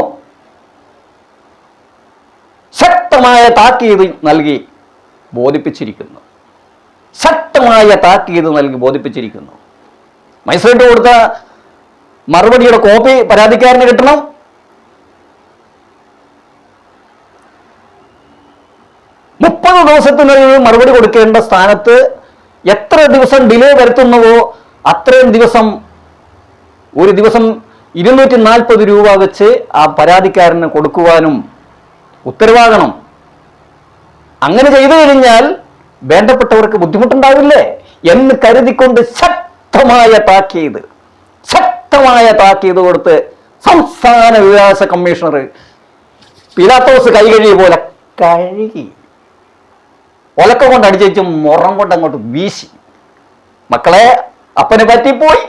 ശക്തമായ താക്കീത് നൽകി ബോധിപ്പിച്ചിരിക്കുന്നു. മജിസ്ട്രേറ്റ് കൊടുത്ത മറുപടിയുടെ കോപ്പി പരാതിക്കാരന് കിട്ടണം. ദിവസത്തിനുള്ളിൽ മറുപടി കൊടുക്കേണ്ട സ്ഥാനത്ത് എത്ര ദിവസം ഡിലേ വരുത്തുന്നുവോ അത്രയും ദിവസം, ഒരു ദിവസം 240 രൂപ വെച്ച് ആ പരാതിക്കാരന് കൊടുക്കുവാനും ഉത്തരവാകണം. അങ്ങനെ ചെയ്തു കഴിഞ്ഞാൽ വേണ്ടപ്പെട്ടവർക്ക് ബുദ്ധിമുട്ടുണ്ടാവില്ലേ എന്ന് കരുതിക്കൊണ്ട് ശക്തമായ താക്കീത് കൊടുത്ത് സംസ്ഥാന വിവരാവകാശ കമ്മീഷണർ പിലാത്തോസ് കൈകഴുകിയ പോലെ കഴുകി ഒലക്ക കൊണ്ട് അടിച്ചു മുറം കൊണ്ട് അങ്ങോട്ട് വീശി. മക്കളെ, അപ്പനെ പറ്റിപ്പോയി,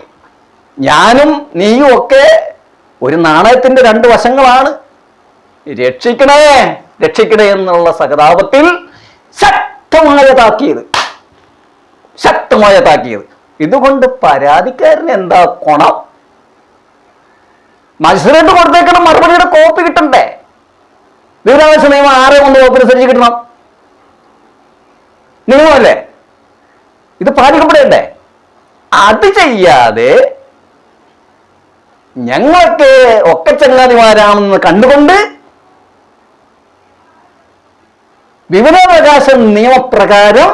ഞാനും നീയും ഒക്കെ ഒരു നാണയത്തിന്റെ 2 വശങ്ങളാണ്, രക്ഷിക്കണേ എന്നുള്ള സഹതാപത്തിൽ ശക്തമായ താക്കീത്. ഇതുകൊണ്ട് പരാതിക്കാരന് എന്താ ഗുണം? മജിസ്ട്രേറ്റ് കൊടുത്തേക്കണം മറുപടിയുടെ കോപ്പി കിട്ടണ്ടേ? വിവരാവകാശ നിയമം 6(1) വകുപ്പനുസരിച്ച് കിട്ടണം. നിയമമല്ലേ, ഇത് പാലിക്കപ്പെടേണ്ടേ? അത് ചെയ്യാതെ ഞങ്ങൾക്ക് ഒക്കെ ചങ്ങാതിമാരാണെന്ന് കണ്ടുകൊണ്ട് വിവരാവകാശ നിയമപ്രകാരം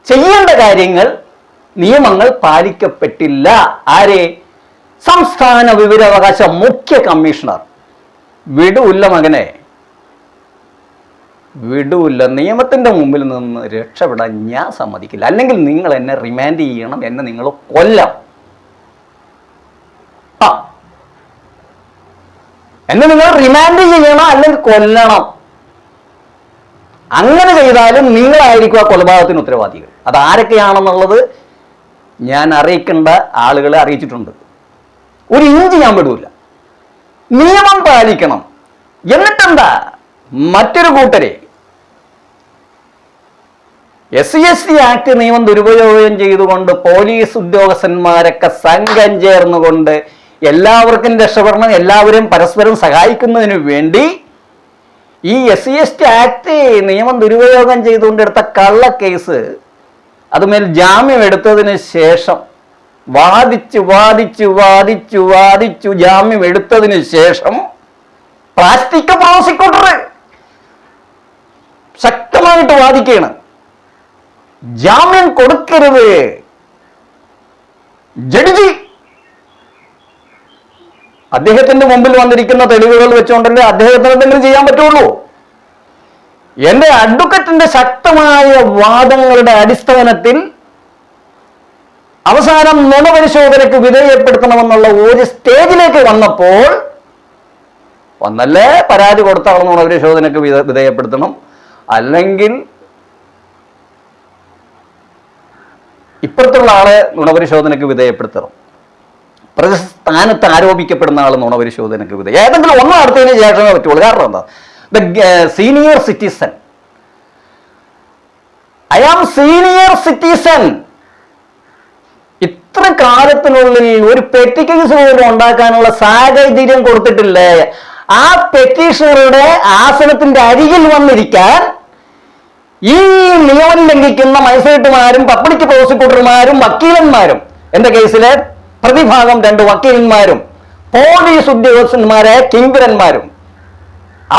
ചെയ്യേണ്ട നിയമങ്ങൾ പാലിക്കപ്പെട്ടില്ല. സംസ്ഥാന വിവരാവകാശ മുഖ്യ കമ്മീഷണർ വിടൂല്ല മകനെ, വിടൂല്ല. നിയമത്തിന്റെ മുമ്പിൽ നിന്ന് രക്ഷപ്പെടാൻ ഞാൻ സമ്മതിക്കില്ല. അല്ലെങ്കിൽ നിങ്ങൾ എന്നെ റിമാൻഡ് ചെയ്യണം, എന്നെ നിങ്ങൾ കൊല്ലാം. എന്നെ നിങ്ങൾ റിമാൻഡ് ചെയ്യണം, അല്ലെങ്കിൽ കൊല്ലണം. അങ്ങനെ ചെയ്താലും നിങ്ങളായിരിക്കും ആ കൊലപാതകത്തിന് ഉത്തരവാദികൾ. അത് ആരൊക്കെയാണെന്നുള്ളത് ഞാൻ അറിയിക്കേണ്ട ആളുകളെ അറിയിച്ചിട്ടുണ്ട്. ഒരു ഇഞ്ച് ഞാൻ വിടൂല. നിയമം പാലിക്കണം. എന്നിട്ടെന്താ, മറ്റൊരു കൂട്ടരെ SC/ST ആക്ട് നിയമം ദുരുപയോഗം ചെയ്തുകൊണ്ട് പോലീസ് ഉദ്യോഗസ്ഥന്മാരൊക്കെ സംഘം ചേർന്നുകൊണ്ട് എല്ലാവർക്കും രക്ഷപ്പെടണം, എല്ലാവരും പരസ്പരം സഹായിക്കുന്നതിന് വേണ്ടി ഈ SC/ST ആക്ട് നിയമം ദുരുപയോഗം ചെയ്തുകൊണ്ടെടുത്ത കള്ള കേസ് അതുമേൽ ജാമ്യം എടുത്തതിന് ശേഷം വാദിച്ചു ജാമ്യം എടുത്തതിന് ശേഷം പ്ലാസ്റ്റിക് പ്രോസിക്യൂട്ടർ ശക്തമായിട്ട് വാദിക്കുകയാണ്. ജാമ്യം കൊടുക്കരുത്. ജഡ്ജി അദ്ദേഹത്തിന്റെ മുമ്പിൽ വന്നിരിക്കുന്ന തെളിവുകൾ വെച്ചുകൊണ്ടല്ലേ അദ്ദേഹത്തിന് എന്തെങ്കിലും ചെയ്യാൻ പറ്റുള്ളൂ. എന്റെ അഡ്വക്കറ്റിന്റെ ശക്തമായ വാദങ്ങളുടെ അടിസ്ഥാനത്തിൽ അവസാനം നുണപരിശോധനയ്ക്ക് വിധേയപ്പെടുത്തണമെന്നുള്ള ഒരു സ്റ്റേജിലേക്ക് വന്നപ്പോൾ ഒന്നല്ലേ പരാതി കൊടുത്ത ആൾ നുണപരിശോധനയ്ക്ക് വിധേയപ്പെടുത്തണം, അല്ലെങ്കിൽ ഇപ്പുറത്തുള്ള ആളെ നുണപരിശോധനയ്ക്ക് വിധേയപ്പെടുത്തണം. സ്ഥാനത്ത് ആരോപിക്കപ്പെടുന്ന ആൾ നുണപരിശോധനയ്ക്ക് വിധേയം ഏതെങ്കിലും ഒന്ന് നടത്തിയതിന് ശേഷമേ പറ്റുള്ളൂ. കാരണം എന്താ, senior citizen, I am senior citizen. ഇത്ര കാലത്തിനുള്ളിൽ ഒരു പെറ്റി കേസ് പോലും ഉണ്ടാക്കാനുള്ള സാഹചര്യം കൊടുത്തിട്ടില്ലേ? ആ പെറ്റീഷണറുടെ ആസനത്തിന്റെ അരികിൽ വന്നിരിക്കാൻ ഈ നിയമം ലംഘിക്കുന്ന മജിസ്ട്രേറ്റുമാരും പബ്ലിക് പ്രോസിക്യൂട്ടർമാരും വക്കീലന്മാരും, എന്റെ കേസിലെ പ്രതിഭാഗം 2 വക്കീലന്മാരും പോലീസ് ഉദ്യോഗസ്ഥന്മാരായ കിങ്കരന്മാരും,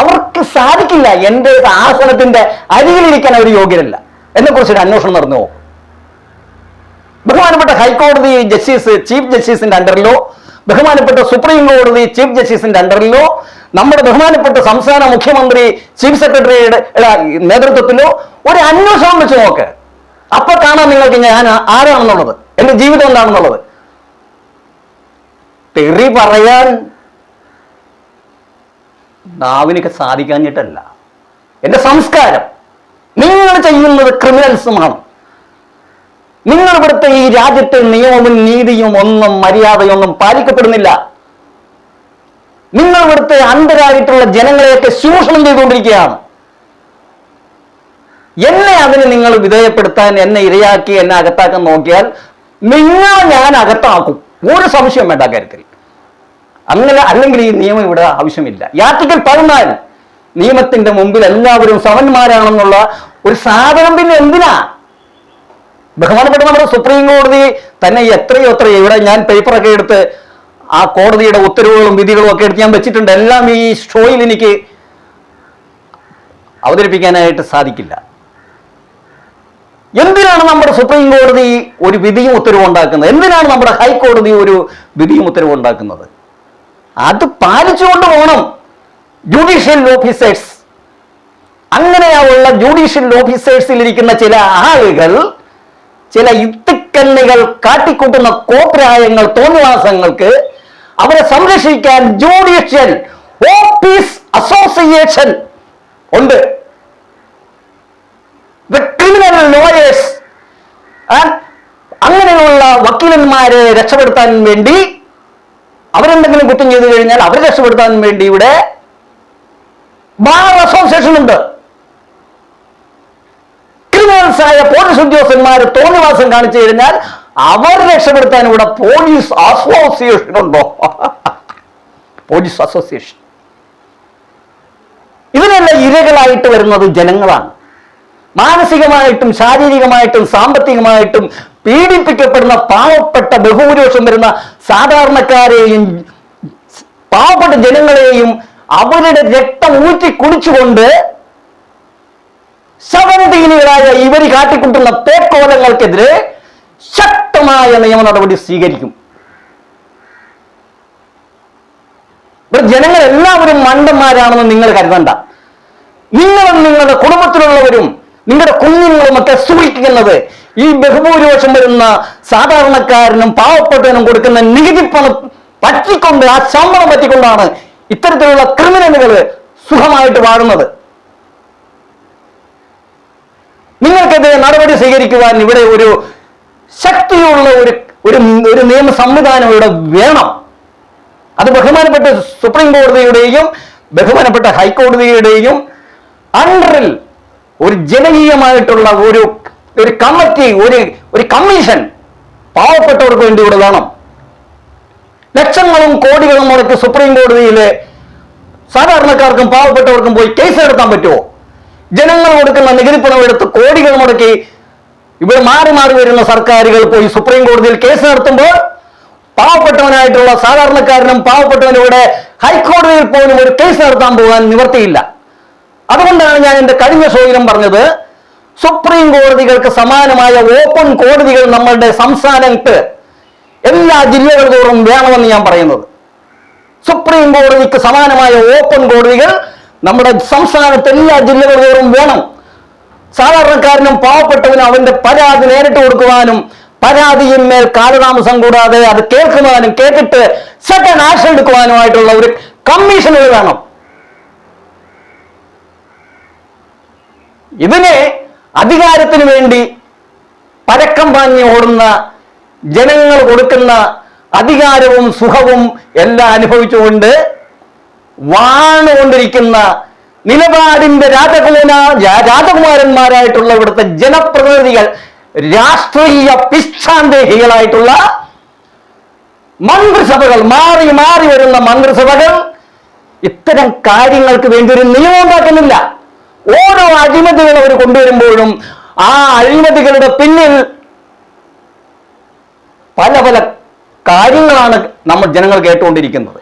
അവർക്ക് സാധിക്കില്ല. എന്റെ ആസനത്തിന്റെ അരികിലിരിക്കാൻ അവർ യോഗ്യരല്ല. എന്നെ കുറിച്ചൊരു അന്വേഷണം നടന്നു. ബഹുമാനപ്പെട്ട ഹൈക്കോടതി ജസ്റ്റിസ് ചീഫ് ജസ്റ്റിസിന്റെ അണ്ടറിലോ, ബഹുമാനപ്പെട്ട സുപ്രീം കോടതി ചീഫ് ജസ്റ്റിസിന്റെ അണ്ടറിലോ, നമ്മുടെ ബഹുമാനപ്പെട്ട സംസ്ഥാന മുഖ്യമന്ത്രി ചീഫ് സെക്രട്ടറിയുടെ നേതൃത്വത്തിലോ ഒരു അന്വേഷണം വെച്ച് നോക്ക്. അപ്പൊ കാണാം നിങ്ങൾക്ക് ഞാൻ ആരാണെന്നുള്ളത്, എന്റെ ജീവിതം എന്താണെന്നുള്ളത്. തെറി പറയാൻ നാവിനൊക്കെ സാധിക്കാഞ്ഞിട്ടല്ല, എന്റെ സംസ്കാരം. നിങ്ങൾ ചെയ്യുന്നത് ക്രിമിനൽസുമാണ്. നിങ്ങൾ ഇവിടുത്തെ ഈ രാജ്യത്തെ നിയമവും നീതിയും ഒന്നും മര്യാദയൊന്നും പാലിക്കപ്പെടുന്നില്ല. നിങ്ങൾ ഇവിടുത്തെ അന്ധരായിട്ടുള്ള ജനങ്ങളെയൊക്കെ ചൂഷണം ചെയ്തുകൊണ്ടിരിക്കുകയാണ്. എന്നെ അതിന് നിങ്ങൾ വിധേയപ്പെടുത്താൻ, എന്നെ ഇരയാക്കി എന്നെ അകത്താക്കാൻ നോക്കിയാൽ നിങ്ങളെ ഞാൻ അകത്താക്കും, ഒരു സംശയം വേണ്ട കാര്യത്തിൽ. അങ്ങനെ അല്ലെങ്കിൽ ഈ നിയമം ഇവിടെ ആവശ്യമില്ല. ഈ ആർട്ടിക്കിൾ 14 നിയമത്തിന്റെ മുമ്പിൽ എല്ലാവരും സമന്മാരാണെന്നുള്ള ഒരു സാധനം പിന്നെ എന്തിനാ? ബഹുമാനപ്പെട്ട നമ്മുടെ സുപ്രീം കോടതി തന്നെ എത്രയോ ഇവിടെ ഞാൻ പേപ്പറൊക്കെ എടുത്ത് ആ കോടതിയുടെ ഉത്തരവുകളും വിധികളും ഒക്കെ എടുത്ത് ഞാൻ വെച്ചിട്ടുണ്ട്. എല്ലാം ഈ ഷോയിൽ എനിക്ക് അവതരിപ്പിക്കാനായിട്ട് സാധിക്കില്ല. എന്തിനാണ് നമ്മുടെ സുപ്രീം കോടതി ഒരു വിധിയും ഉത്തരവും ഉണ്ടാക്കുന്നത്? എന്തിനാണ് നമ്മുടെ ഹൈക്കോടതി ഒരു വിധിയും ഉത്തരവും ഉണ്ടാക്കുന്നത്? അത് പാലിച്ചുകൊണ്ട് പോകണം ജുഡീഷ്യൽ ഓഫീസേഴ്സ്. അങ്ങനെയുള്ള ജുഡീഷ്യൽ ഓഫീസേഴ്സിൽ ഇരിക്കുന്ന ചില ആളുകൾ ചില യുക്തിക്കണ്ണികൾ കാട്ടിക്കൂട്ടുന്ന കോപ്രായങ്ങൾ, തോന്നിവാസങ്ങൾക്ക് അവരെ സംരക്ഷിക്കാൻ ജുഡീഷ്യൽ ഓഫീസ് അസോസിയേഷൻ ഉണ്ട്. ക്രിമിനൽ ലോയേഴ്സ്, അങ്ങനെയുള്ള വക്കീലന്മാരെ രക്ഷപ്പെടുത്താൻ വേണ്ടി, അവരെന്തെങ്കിലും കുറ്റം ചെയ്തു കഴിഞ്ഞാൽ അവരെ രക്ഷപ്പെടുത്താൻ വേണ്ടി ഇവിടെ ബാർ അസോസിയേഷൻ ഉണ്ട്. ക്രിമിനൽസായ പോലീസ് ഉദ്യോഗസ്ഥന്മാർ തോന്നിവാസം കാണിച്ചു കഴിഞ്ഞാൽ അവർ രക്ഷപ്പെടുത്താൻ ഇവിടെ പോലീസ് അസോസിയേഷൻ ഉണ്ടോ? Police association. ഇതിനെല്ലാം ഇരകളായിട്ട് വരുന്നത് ജനങ്ങളാണ്. മാനസികമായിട്ടും ശാരീരികമായിട്ടും സാമ്പത്തികമായിട്ടും പീഡിപ്പിക്കപ്പെടുന്ന പാവപ്പെട്ട ബഹുഭൂരിപക്ഷം വരുന്ന സാധാരണക്കാരെയും പാവപ്പെട്ട ജനങ്ങളെയും അവരുടെ രക്തം ഊറ്റി കുടിച്ചുകൊണ്ട് ശവന്തീനികളായ ഇവർ കാട്ടിക്കൂട്ടുന്ന പേക്കോലങ്ങൾക്കെതിരെ ശക്തമായ നിയമ നടപടി സ്വീകരിക്കും. ജനങ്ങൾ എല്ലാവരും മണ്ടന്മാരാണെന്ന് നിങ്ങൾ കരുതണ്ട. നിങ്ങളും നിങ്ങളുടെ കുടുംബത്തിലുള്ളവരും നിങ്ങളുടെ കുഞ്ഞുങ്ങളുമൊക്കെ സൂക്ഷിക്കുന്നത് ഈ ബഹുഭൂരിപക്ഷം വരുന്ന സാധാരണക്കാരനും പാവപ്പെട്ടവനും കൊടുക്കുന്ന നികുതി പണം പറ്റിക്കൊണ്ട്, ആ ശമ്പളം പറ്റിക്കൊണ്ടാണ് ഇത്തരത്തിലുള്ള ക്രിമിനലുകൾ സുഖമായിട്ട് വാഴുന്നത്. നിങ്ങൾക്കെതിരെ നടപടി സ്വീകരിക്കുവാൻ ഇവിടെ ഒരു ശക്തിയുള്ള ഒരു നിയമ സംവിധാനം ഇവിടെ വേണം. അത് ബഹുമാനപ്പെട്ട സുപ്രീം കോടതിയുടെയും ബഹുമാനപ്പെട്ട ഹൈക്കോടതിയുടെയും അണ്ടറിൽ ഒരു ജനകീയമായിട്ടുള്ള ഒരു കമ്മിറ്റി, ഒരു കമ്മീഷൻ പാവപ്പെട്ടവർക്ക് വേണ്ടി ഇവിടെ വേണം. ലക്ഷങ്ങളും കോടികളും മുടക്കി സുപ്രീം കോടതിയിലെ സാധാരണക്കാർക്കും പാവപ്പെട്ടവർക്കും പോയി കേസ് നടത്താൻ പറ്റുമോ? ജനങ്ങൾ കൊടുക്കുന്ന നികുതി പണം എടുത്ത് കോടികൾ മുടക്കി ഇവിടെ മാറി മാറി വരുന്ന സർക്കാരുകൾ പോയി സുപ്രീം കോടതിയിൽ കേസ് നടത്തുമ്പോൾ പാവപ്പെട്ടവനായിട്ടുള്ള സാധാരണക്കാരനും പാവപ്പെട്ടവനും ഇവിടെ ഹൈക്കോടതിയിൽ പോലും ഒരു കേസ് നടത്താൻ പോകാൻ നിവർത്തിയില്ല. അതുകൊണ്ടാണ് ഞാൻ എൻ്റെ കഴിഞ്ഞ ഷോയിലും പറഞ്ഞത്, സുപ്രീം കോടതികൾക്ക് സമാനമായ ഓപ്പൺ കോടതികൾ നമ്മളുടെ സംസ്ഥാനത്ത് എല്ലാ ജില്ലകൾ തോറും വേണമെന്ന് ഞാൻ പറയുന്നത്. സുപ്രീം കോടതിക്ക് സമാനമായ ഓപ്പൺ കോടതികൾ നമ്മുടെ സംസ്ഥാനത്ത് എല്ലാ ജില്ലകൾ തോറും വേണം. സാധാരണക്കാരനും പാവപ്പെട്ടവനും അവന്റെ പരാതി നേരിട്ട് കൊടുക്കുവാനും പരാതിയിന്മേൽ കാലതാമസം കൂടാതെ അത് കേൾക്കുവാനും കേട്ടിട്ട് സെക്കൻഡ് ആക്ഷൻ എടുക്കുവാനുമായിട്ടുള്ള ഒരു കമ്മീഷനുകൾ വേണം. ഇതിനെ അധികാരത്തിന് വേണ്ടി പരക്കം പാഞ്ഞ് ഓടുന്ന ജനങ്ങൾ കൊടുക്കുന്ന അധികാരവും സുഖവും എല്ലാം അനുഭവിച്ചുകൊണ്ട് വാണുകൊണ്ടിരിക്കുന്ന നിലപാടിന്റെ രാജകുമാരന്മാരായിട്ടുള്ള ഇവിടുത്തെ ജനപ്രതിനിധികൾ, രാഷ്ട്രീയ പിച്ചാന്തേഹികളായിട്ടുള്ള മന്ത്രിസഭകൾ, മാറി മാറി വരുന്ന മന്ത്രിസഭകൾ ഇത്തരം കാര്യങ്ങൾക്ക് വേണ്ടി ഒരു നിയമം ഉണ്ടാക്കുന്നില്ല. ഓരോ അഴിമതികൾ അവർ കൊണ്ടുവരുമ്പോഴും ആ അഴിമതികളുടെ പിന്നിൽ പല പല കാര്യങ്ങളാണ് നമ്മൾ ജനങ്ങൾ കേട്ടുകൊണ്ടിരിക്കുന്നത്.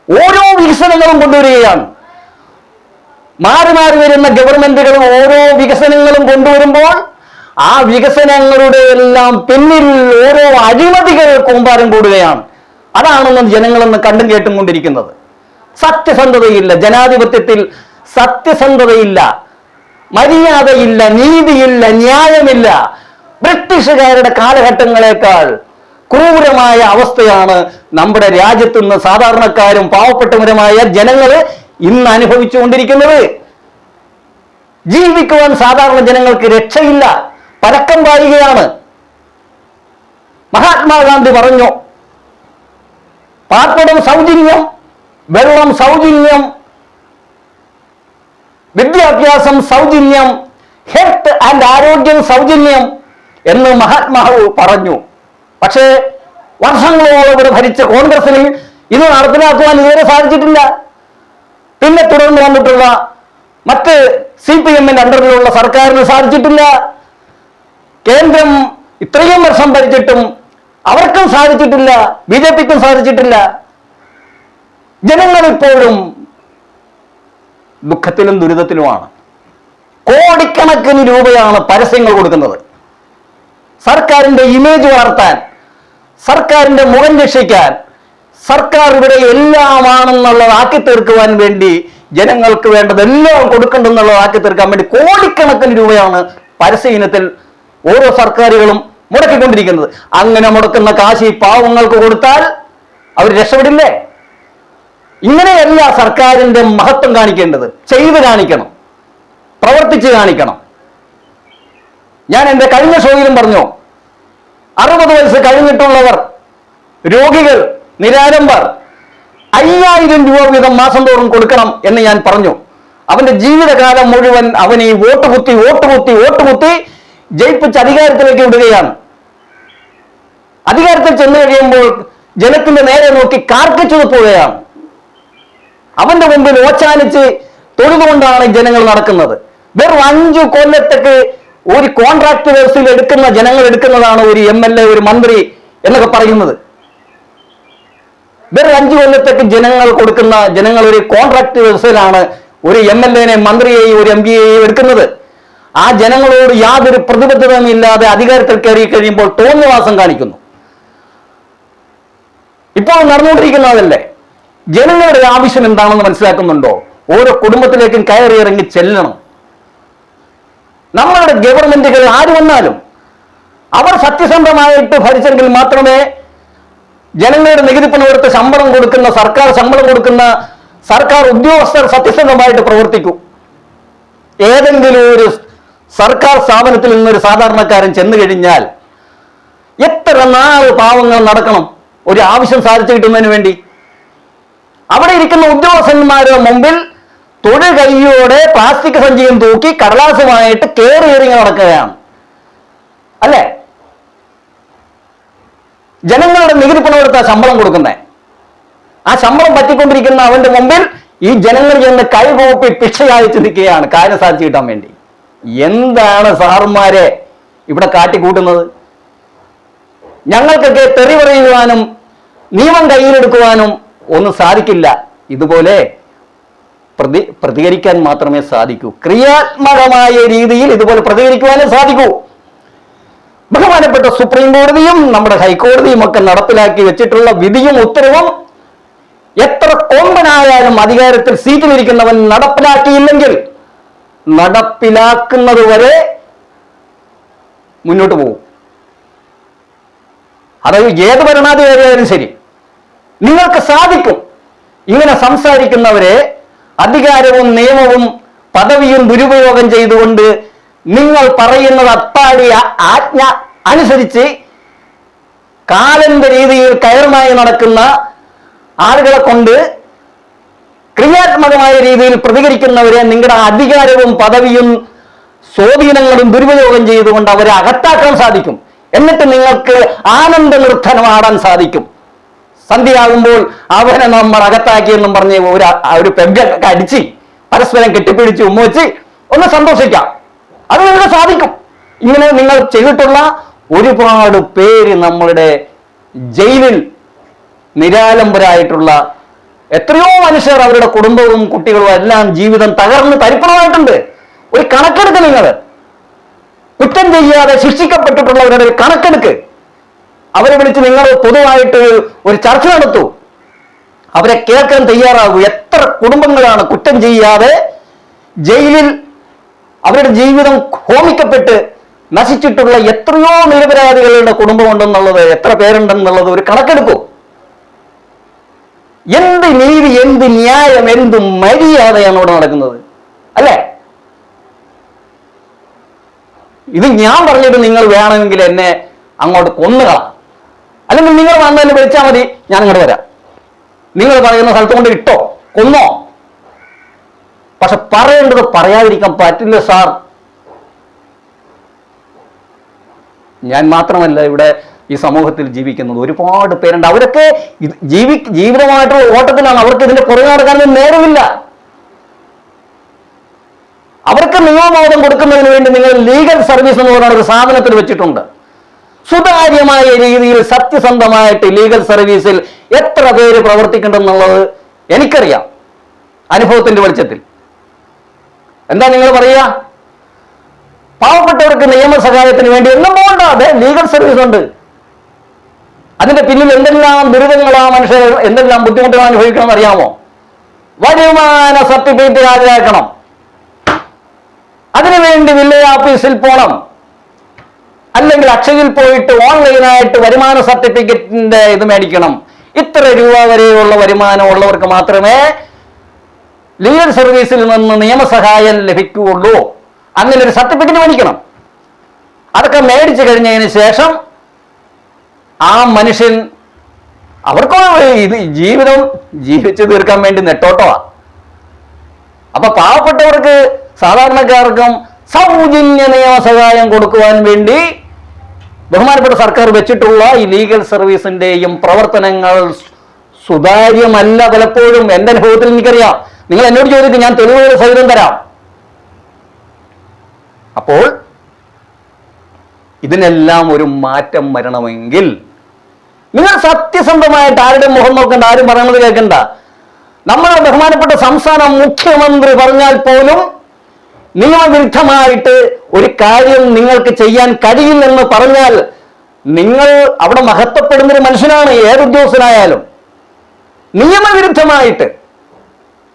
ഓരോ വികസനങ്ങളും കൊണ്ടുവരികയാണ്. മാറി മാറി വരുന്ന ഗവൺമെന്റുകൾ ഓരോ വികസനങ്ങളും കൊണ്ടുവരുമ്പോൾ ആ വികസനങ്ങളുടെ എല്ലാം പിന്നിൽ ഓരോ അഴിമതികൾ കൂമ്പാരം കൂടുകയാണ്. അതാണെന്ന് ജനങ്ങളെന്ന് കണ്ടും കേട്ടും കൊണ്ടിരിക്കുന്നത്. സത്യസന്ധതയില്ല, ജനാധിപത്യത്തിൽ സത്യസന്ധതയില്ല, മര്യാദയില്ല, നീതിയില്ല, ന്യായമില്ല. ബ്രിട്ടീഷുകാരുടെ കാലഘട്ടങ്ങളെക്കാൾ ക്രൂരമായ അവസ്ഥയാണ് നമ്മുടെ രാജ്യത്ത് നിന്ന് സാധാരണക്കാരും പാവപ്പെട്ടവരുമായ ജനങ്ങൾ ഇന്ന് അനുഭവിച്ചുകൊണ്ടിരിക്കുന്നത്. ജീവിക്കുവാൻ സാധാരണ ജനങ്ങൾക്ക് രക്ഷയില്ല, പരക്കം പായുകയാണ്. മഹാത്മാഗാന്ധി പറഞ്ഞു, പാർപ്പിടം സൗജന്യം, വെള്ളം സൗജന്യം, വിദ്യാഭ്യാസം സൗജന്യം, ഹെൽത്ത് ആൻഡ് ആരോഗ്യം സൗജന്യം എന്ന് മഹാത്മാവ് പറഞ്ഞു. പക്ഷേ വർഷങ്ങളോളം ഇവിടെ ഭരിച്ച കോൺഗ്രസിന് ഇത് നടപ്പിലാക്കുവാൻ ഇതുവരെ സാധിച്ചിട്ടില്ല. പിന്നെ തുടർന്ന് വന്നിട്ടുള്ള മറ്റ് CPM-ന്റെ അണ്ടറിലുള്ള സർക്കാരിന് സാധിച്ചിട്ടില്ല. കേന്ദ്രം ഇത്രയും വർഷം ഭരിച്ചിട്ടും അവർക്കും സാധിച്ചിട്ടില്ല, BJP-ക്കും സാധിച്ചിട്ടില്ല. ജനങ്ങൾ ഇപ്പോഴും ദുഃഖത്തിലും ദുരിതത്തിലുമാണ്. കോടിക്കണക്കിന് രൂപയാണ് പരസ്യങ്ങൾ കൊടുക്കുന്നത്. സർക്കാരിന്റെ ഇമേജ് വളർത്താൻ, സർക്കാരിന്റെ മുഖം രക്ഷിക്കാൻ, സർക്കാർ ഇവിടെ എല്ലാമാണെന്നുള്ളതാക്കി തീർക്കുവാൻ വേണ്ടി, ജനങ്ങൾക്ക് വേണ്ടതെല്ലാം കൊടുക്കണ്ടെന്നുള്ളതാക്കി തീർക്കാൻ വേണ്ടി കോടിക്കണക്കിന് രൂപയാണ് പരസ്യ ഇനത്തിൽ ഓരോ സർക്കാരുകളും മുടക്കിക്കൊണ്ടിരിക്കുന്നത്. അങ്ങനെ മുടക്കുന്ന കാശ് പാവങ്ങൾക്ക് കൊടുത്താൽ അവർ രക്ഷപ്പെടില്ലേ? ഇങ്ങനെയല്ല സർക്കാരിന്റെ മഹത്വം കാണിക്കേണ്ടത്. ചെയ്ത് കാണിക്കണം, പ്രവർത്തിച്ച് കാണിക്കണം. ഞാൻ എൻ്റെ കഴിഞ്ഞ ഷോയിലും പറഞ്ഞു, 60 വയസ്സ് കഴിഞ്ഞിട്ടുള്ളവർ, രോഗികൾ, നിരാലംബർ 5000 രൂപ വീതം മാസം തോറും കൊടുക്കണം എന്ന് ഞാൻ പറഞ്ഞു. അവന്റെ ജീവിതകാലം മുഴുവൻ അവൻ ഈ വോട്ട് കുത്തി ജയിപ്പിച്ച് അധികാരത്തിലേക്ക് വിടുകയാണ്. അധികാരത്തിൽ ചെന്ന് കഴിയുമ്പോൾ ജനത്തിന്റെ നേരെ നോക്കി കാർക്കിച്ചു പോവുകയാണ്. അവന്റെ മുമ്പിൽ ഓച്ചാനിച്ച് തൊഴുതുകൊണ്ടാണ് ജനങ്ങൾ നടക്കുന്നത്. വെറും 5 കൊല്ലത്തേക്ക് ഒരു കോൺട്രാക്ട് വ്യവസ്ഥയിൽ എടുക്കുന്ന ജനങ്ങൾ എടുക്കുന്നതാണ് ഒരു MLA, ഒരു മന്ത്രി എന്നൊക്കെ പറയുന്നത്. വെറും 5 കൊല്ലത്തേക്ക് ജനങ്ങൾ ഒരു കോൺട്രാക്ട് വ്യവസ്ഥയിലാണ് ഒരു MLA-നെ, മന്ത്രിയെയും ഒരു MP-യെയും എടുക്കുന്നത്. ആ ജനങ്ങളോട് യാതൊരു പ്രതിബദ്ധതയും ഇല്ലാതെ അധികാരത്തിൽ കയറി കഴിയുമ്പോൾ തോന്നിവാസം കാണിക്കുന്നു. ഇപ്പോൾ നടന്നുകൊണ്ടിരിക്കുന്നതല്ലേ? ജനങ്ങളുടെ ആവശ്യം എന്താണെന്ന് മനസ്സിലാക്കുന്നുണ്ടോ? ഓരോ കുടുംബത്തിലേക്കും കയറി ഇറങ്ങി ചെല്ലണം. നമ്മളുടെ ഗവൺമെന്റുകൾ ആര് വന്നാലും അവർ സത്യസന്ധമായിട്ട് ഭരിച്ചെങ്കിൽ മാത്രമേ ജനങ്ങളുടെ നികുതി പണം എടുത്ത് ശമ്പളം കൊടുക്കുന്ന സർക്കാർ ഉദ്യോഗസ്ഥർ സത്യസന്ധമായിട്ട് പ്രവർത്തിക്കൂ. ഏതെങ്കിലും ഒരു സർക്കാർ സ്ഥാപനത്തിൽ നിന്നൊരു സാധാരണക്കാരൻ ചെന്നു കഴിഞ്ഞാൽ എത്ര നാൾ പാവങ്ങൾ നടക്കണം ഒരു ആവശ്യം സാധിച്ചു കിട്ടുന്നതിന് വേണ്ടി? അവിടെ ഇരിക്കുന്ന ഉദ്യോഗസ്ഥന്മാരുടെ മുമ്പിൽ തൊഴു കൈയോടെ പ്ലാസ്റ്റിക് സഞ്ചിയും തൂക്കി കടലാസുമായിട്ട് കയറി ഇറങ്ങി നടക്കുകയാണ്, അല്ലേ? ജനങ്ങളുടെ നികുതി പണം എടുത്ത ശമ്പളം കൊടുക്കുന്നേ, ആ ശമ്പളം പറ്റിക്കൊണ്ടിരിക്കുന്ന അവന്റെ മുമ്പിൽ ഈ ജനങ്ങൾ ചെന്ന് കൈകൂപ്പി ഭിക്ഷയായി ചിന്തിക്കുകയാണ് കാര്യം സാധിച്ചു കിട്ടാൻ വേണ്ടി. എന്താണ് സാറുമാരെ ഇവിടെ കാട്ടിക്കൂട്ടുന്നത്? ഞങ്ങൾക്കൊക്കെ തെറി പറയുവാനും നിയമം കയ്യിലെടുക്കുവാനും ഒന്നും സാധിക്കില്ല. ഇതുപോലെ പ്രതികരിക്കാൻ മാത്രമേ സാധിക്കൂ. ക്രിയാത്മകമായ രീതിയിൽ ഇതുപോലെ പ്രതികരിക്കുവാനേ സാധിക്കൂ. ബഹുമാനപ്പെട്ട സുപ്രീം കോടതിയും നമ്മുടെ ഹൈക്കോടതിയും ഒക്കെ നടപ്പിലാക്കി വെച്ചിട്ടുള്ള വിധിയും ഉത്തരവും എത്ര കോമ്പനായാലും അധികാരത്തിൽ സീറ്റിലിരിക്കുന്നവൻ നടപ്പിലാക്കിയില്ലെങ്കിൽ നടപ്പിലാക്കുന്നത് വരെ മുന്നോട്ട് പോകും. അതായത് ഏത് ഭരണാധികാരിയായാലും ശരി, നിങ്ങൾക്ക് സാധിക്കും ഇങ്ങനെ സംസാരിക്കുന്നവരെ അധികാരവും നിയമവും പദവിയും ദുരുപയോഗം ചെയ്തുകൊണ്ട് നിങ്ങൾ പറയുന്നത് അപ്പാടി ആജ്ഞ അനുസരിച്ച് കാലന്റെ രീതിയിൽ കയറുമായി നടക്കുന്ന ആളുകളെ കൊണ്ട് ക്രിയാത്മകമായ രീതിയിൽ പ്രതികരിക്കുന്നവരെ നിങ്ങളുടെ അധികാരവും പദവിയും സ്വാധീനങ്ങളും ദുരുപയോഗം ചെയ്തുകൊണ്ട് അവരെ അകത്താക്കാൻ സാധിക്കും. എന്നിട്ട് നിങ്ങൾക്ക് ആനന്ദ നൃത്തനമാടാൻ സാധിക്കും. സന്ധ്യയാകുമ്പോൾ അവനെ നമ്മൾ അകത്താക്കിയെന്നും പറഞ്ഞ് ഒരു പെഗ്ഗൊക്കെ അടിച്ച് പരസ്പരം കെട്ടിപ്പിടിച്ച് ഉമ്മവെച്ച് ഒന്ന് സന്തോഷിക്കാം. അത് നിങ്ങൾക്ക് സാധിക്കും. ഇങ്ങനെ നിങ്ങൾ ചെയ്തിട്ടുള്ള ഒരുപാട് പേര് നമ്മളുടെ ജയിലിൽ നിരാലംബരായിട്ടുള്ള എത്രയോ മനുഷ്യർ, അവരുടെ കുടുംബവും കുട്ടികളും എല്ലാം ജീവിതം തകർന്ന് തരിപ്പണമായിട്ടുണ്ട്. ഒരു കണക്കെടുക്ക്. നിങ്ങൾ കുറ്റം ചെയ്യാതെ ശിക്ഷിക്കപ്പെട്ടിട്ടുള്ളവരുടെ ഒരു കണക്കെടുക്ക്. അവരെ വിളിച്ച് നിങ്ങൾ പൊതുവായിട്ട് ഒരു ചർച്ച നടത്തൂ. അവരെ കേൾക്കാൻ തയ്യാറാകൂ. എത്ര കുടുംബങ്ങളാണ് കുറ്റം ചെയ്യാതെ ജയിലിൽ അവരുടെ ജീവിതം ഹോമിക്കപ്പെട്ട് നശിച്ചിട്ടുള്ള എത്രയോ നിരപരാധികളുടെ കുടുംബമുണ്ടെന്നുള്ളത്, എത്ര പേരുണ്ടെന്നുള്ളത് ഒരു കണക്കെടുക്കൂ. എന്ത് നീതി, എന്ത് ന്യായം, എന്ത് മര്യാദയാണ് ഇവിടെ നടക്കുന്നത്, അല്ലേ? ഇത് ഞാൻ പറഞ്ഞിട്ട് നിങ്ങൾ വേണമെങ്കിൽ എന്നെ അങ്ങോട്ട് കൊന്നുകളാം, അല്ലെങ്കിൽ നിങ്ങൾ വന്നതിന് വിളിച്ചാൽ മതി, ഞാൻ അങ്ങോട്ട് വരാം. നിങ്ങൾ പറയുന്ന സ്ഥലത്ത് കൊണ്ട് ഇട്ടോ, കൊന്നോ. പക്ഷെ പറയേണ്ടത് പറയാതിരിക്കാൻ പറ്റില്ല സാർ. ഞാൻ മാത്രമല്ല ഇവിടെ ഈ സമൂഹത്തിൽ ജീവിക്കുന്നത് ഒരുപാട് പേരുണ്ട്. അവരൊക്കെ ജീവിതമായിട്ടുള്ള ഓട്ടത്തിലാണ്. അവർക്ക് ഇതിന്റെ പുറകെ നടക്കാനൊന്നും നേരമില്ല. അവർക്ക് നിയമബോധം കൊടുക്കുന്നതിന് വേണ്ടി നിങ്ങൾ ലീഗൽ സർവീസ് എന്ന് പറയുന്ന ഒരു സാധനത്തിൽ വെച്ചിട്ടുണ്ട്. സുതാര്യമായ രീതിയിൽ സത്യസന്ധമായിട്ട് ലീഗൽ സർവീസിൽ എത്ര പേര് പ്രവർത്തിക്കുന്നുണ്ടെന്നുള്ളത് എനിക്കറിയാം, അനുഭവത്തിന്റെ വെളിച്ചത്തിൽ. എന്താ നിങ്ങൾ പറയുക? പാവപ്പെട്ടവർക്ക് നിയമസഹായത്തിന് വേണ്ടി ഒന്നും പോകണ്ട, അതെ ലീഗൽ സർവീസ് ഉണ്ട്. അതിന്റെ പിന്നിൽ എന്തെല്ലാം ദുരിതങ്ങളാ മനുഷ്യർ, എന്തെല്ലാം ബുദ്ധിമുട്ടുകൾ അനുഭവിക്കണമെന്ന് അറിയാമോ? വരുമാന സർട്ടിഫിക്കറ്റ് ഹാജരാക്കണം, അതിനുവേണ്ടി വില്ലേജ് ഓഫീസിൽ പോകണം, അല്ലെങ്കിൽ അക്ഷയയിൽ പോയിട്ട് ഓൺലൈനായിട്ട് വരുമാന സർട്ടിഫിക്കറ്റിന്റെ ഇത് മേടിക്കണം. ഇത്ര രൂപ വരെയുള്ള വരുമാനം ഉള്ളവർക്ക് മാത്രമേ ലീഗൽ സർവീസിൽ നിന്ന് നിയമസഹായം ലഭിക്കുകയുള്ളൂ. അങ്ങനെ ഒരു സർട്ടിഫിക്കറ്റ് മേടിക്കണം. അതൊക്കെ മേടിച്ചു കഴിഞ്ഞതിന് ശേഷം ആ മനുഷ്യൻ, അവർക്ക് ഇത് ജീവിതം ജീവിച്ചു തീർക്കാൻ വേണ്ടി നെട്ടോട്ടമാണ്. അപ്പൊ പാവപ്പെട്ടവർക്ക്, സാധാരണക്കാർക്കും സൗജന്യ നിയമസഹായം കൊടുക്കുവാൻ വേണ്ടി ബഹുമാനപ്പെട്ട സർക്കാർ വെച്ചിട്ടുള്ള ഈ ലീഗൽ സർവീസിന്റെയും പ്രവർത്തനങ്ങൾ സുതാര്യമല്ല പലപ്പോഴും. എന്റെ അനുഭവത്തിൽ എനിക്കറിയാം. നിങ്ങൾ എന്നോട് ചോദിക്കും, ഞാൻ തെളിവുകൾ സഹിതം തരാം. അപ്പോൾ ഇതിനെല്ലാം ഒരു മാറ്റം വരണമെങ്കിൽ നിങ്ങൾ സത്യസന്ധമായിട്ട് ആരുടെ മുഖം നോക്കണ്ട, ആരും പറയണത് കേൾക്കണ്ട. നമ്മുടെ ബഹുമാനപ്പെട്ട സംസ്ഥാന മുഖ്യമന്ത്രി പറഞ്ഞാൽ പോലും നിയമവിരുദ്ധമായിട്ട് ഒരു കാര്യം നിങ്ങൾക്ക് ചെയ്യാൻ കഴിയില്ലെന്ന് പറഞ്ഞാൽ നിങ്ങൾ അവിടെ മഹത്വപ്പെടുന്നൊരു മനുഷ്യനാണ്. ഏത് ഉദ്യോഗസ്ഥനായാലും നിയമവിരുദ്ധമായിട്ട്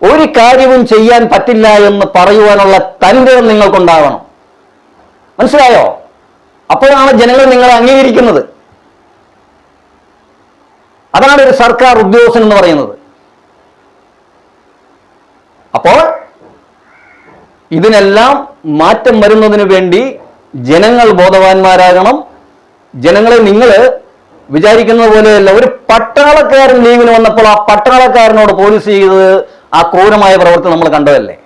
ഒരു കാര്യവും ചെയ്യാൻ പറ്റില്ല എന്ന് പറയുവാനുള്ള തന്റെ നിങ്ങൾക്കുണ്ടാവണം. മനസ്സിലായോ? അപ്പോഴാണ് ജനങ്ങൾ നിങ്ങളെ അംഗീകരിക്കുന്നത്. അതാണ് ഒരു സർക്കാർ ഉദ്യോഗസ്ഥൻ എന്ന് പറയുന്നത്. അപ്പോൾ ഇതിനെല്ലാം മാറ്റം വരുന്നതിന് വേണ്ടി ജനങ്ങൾ ബോധവാന്മാരാകണം. ജനങ്ങളെ നിങ്ങൾ വിചാരിക്കുന്നത് പോലെയല്ല. ഒരു പട്ടാളക്കാരൻ ലീവിന് വന്നപ്പോൾ ആ പട്ടാളക്കാരനോട് പോലീസ് ചെയ്തത് ആ ക്രൂരമായ പ്രവൃത്തി നമ്മൾ കണ്ടതല്ലേ?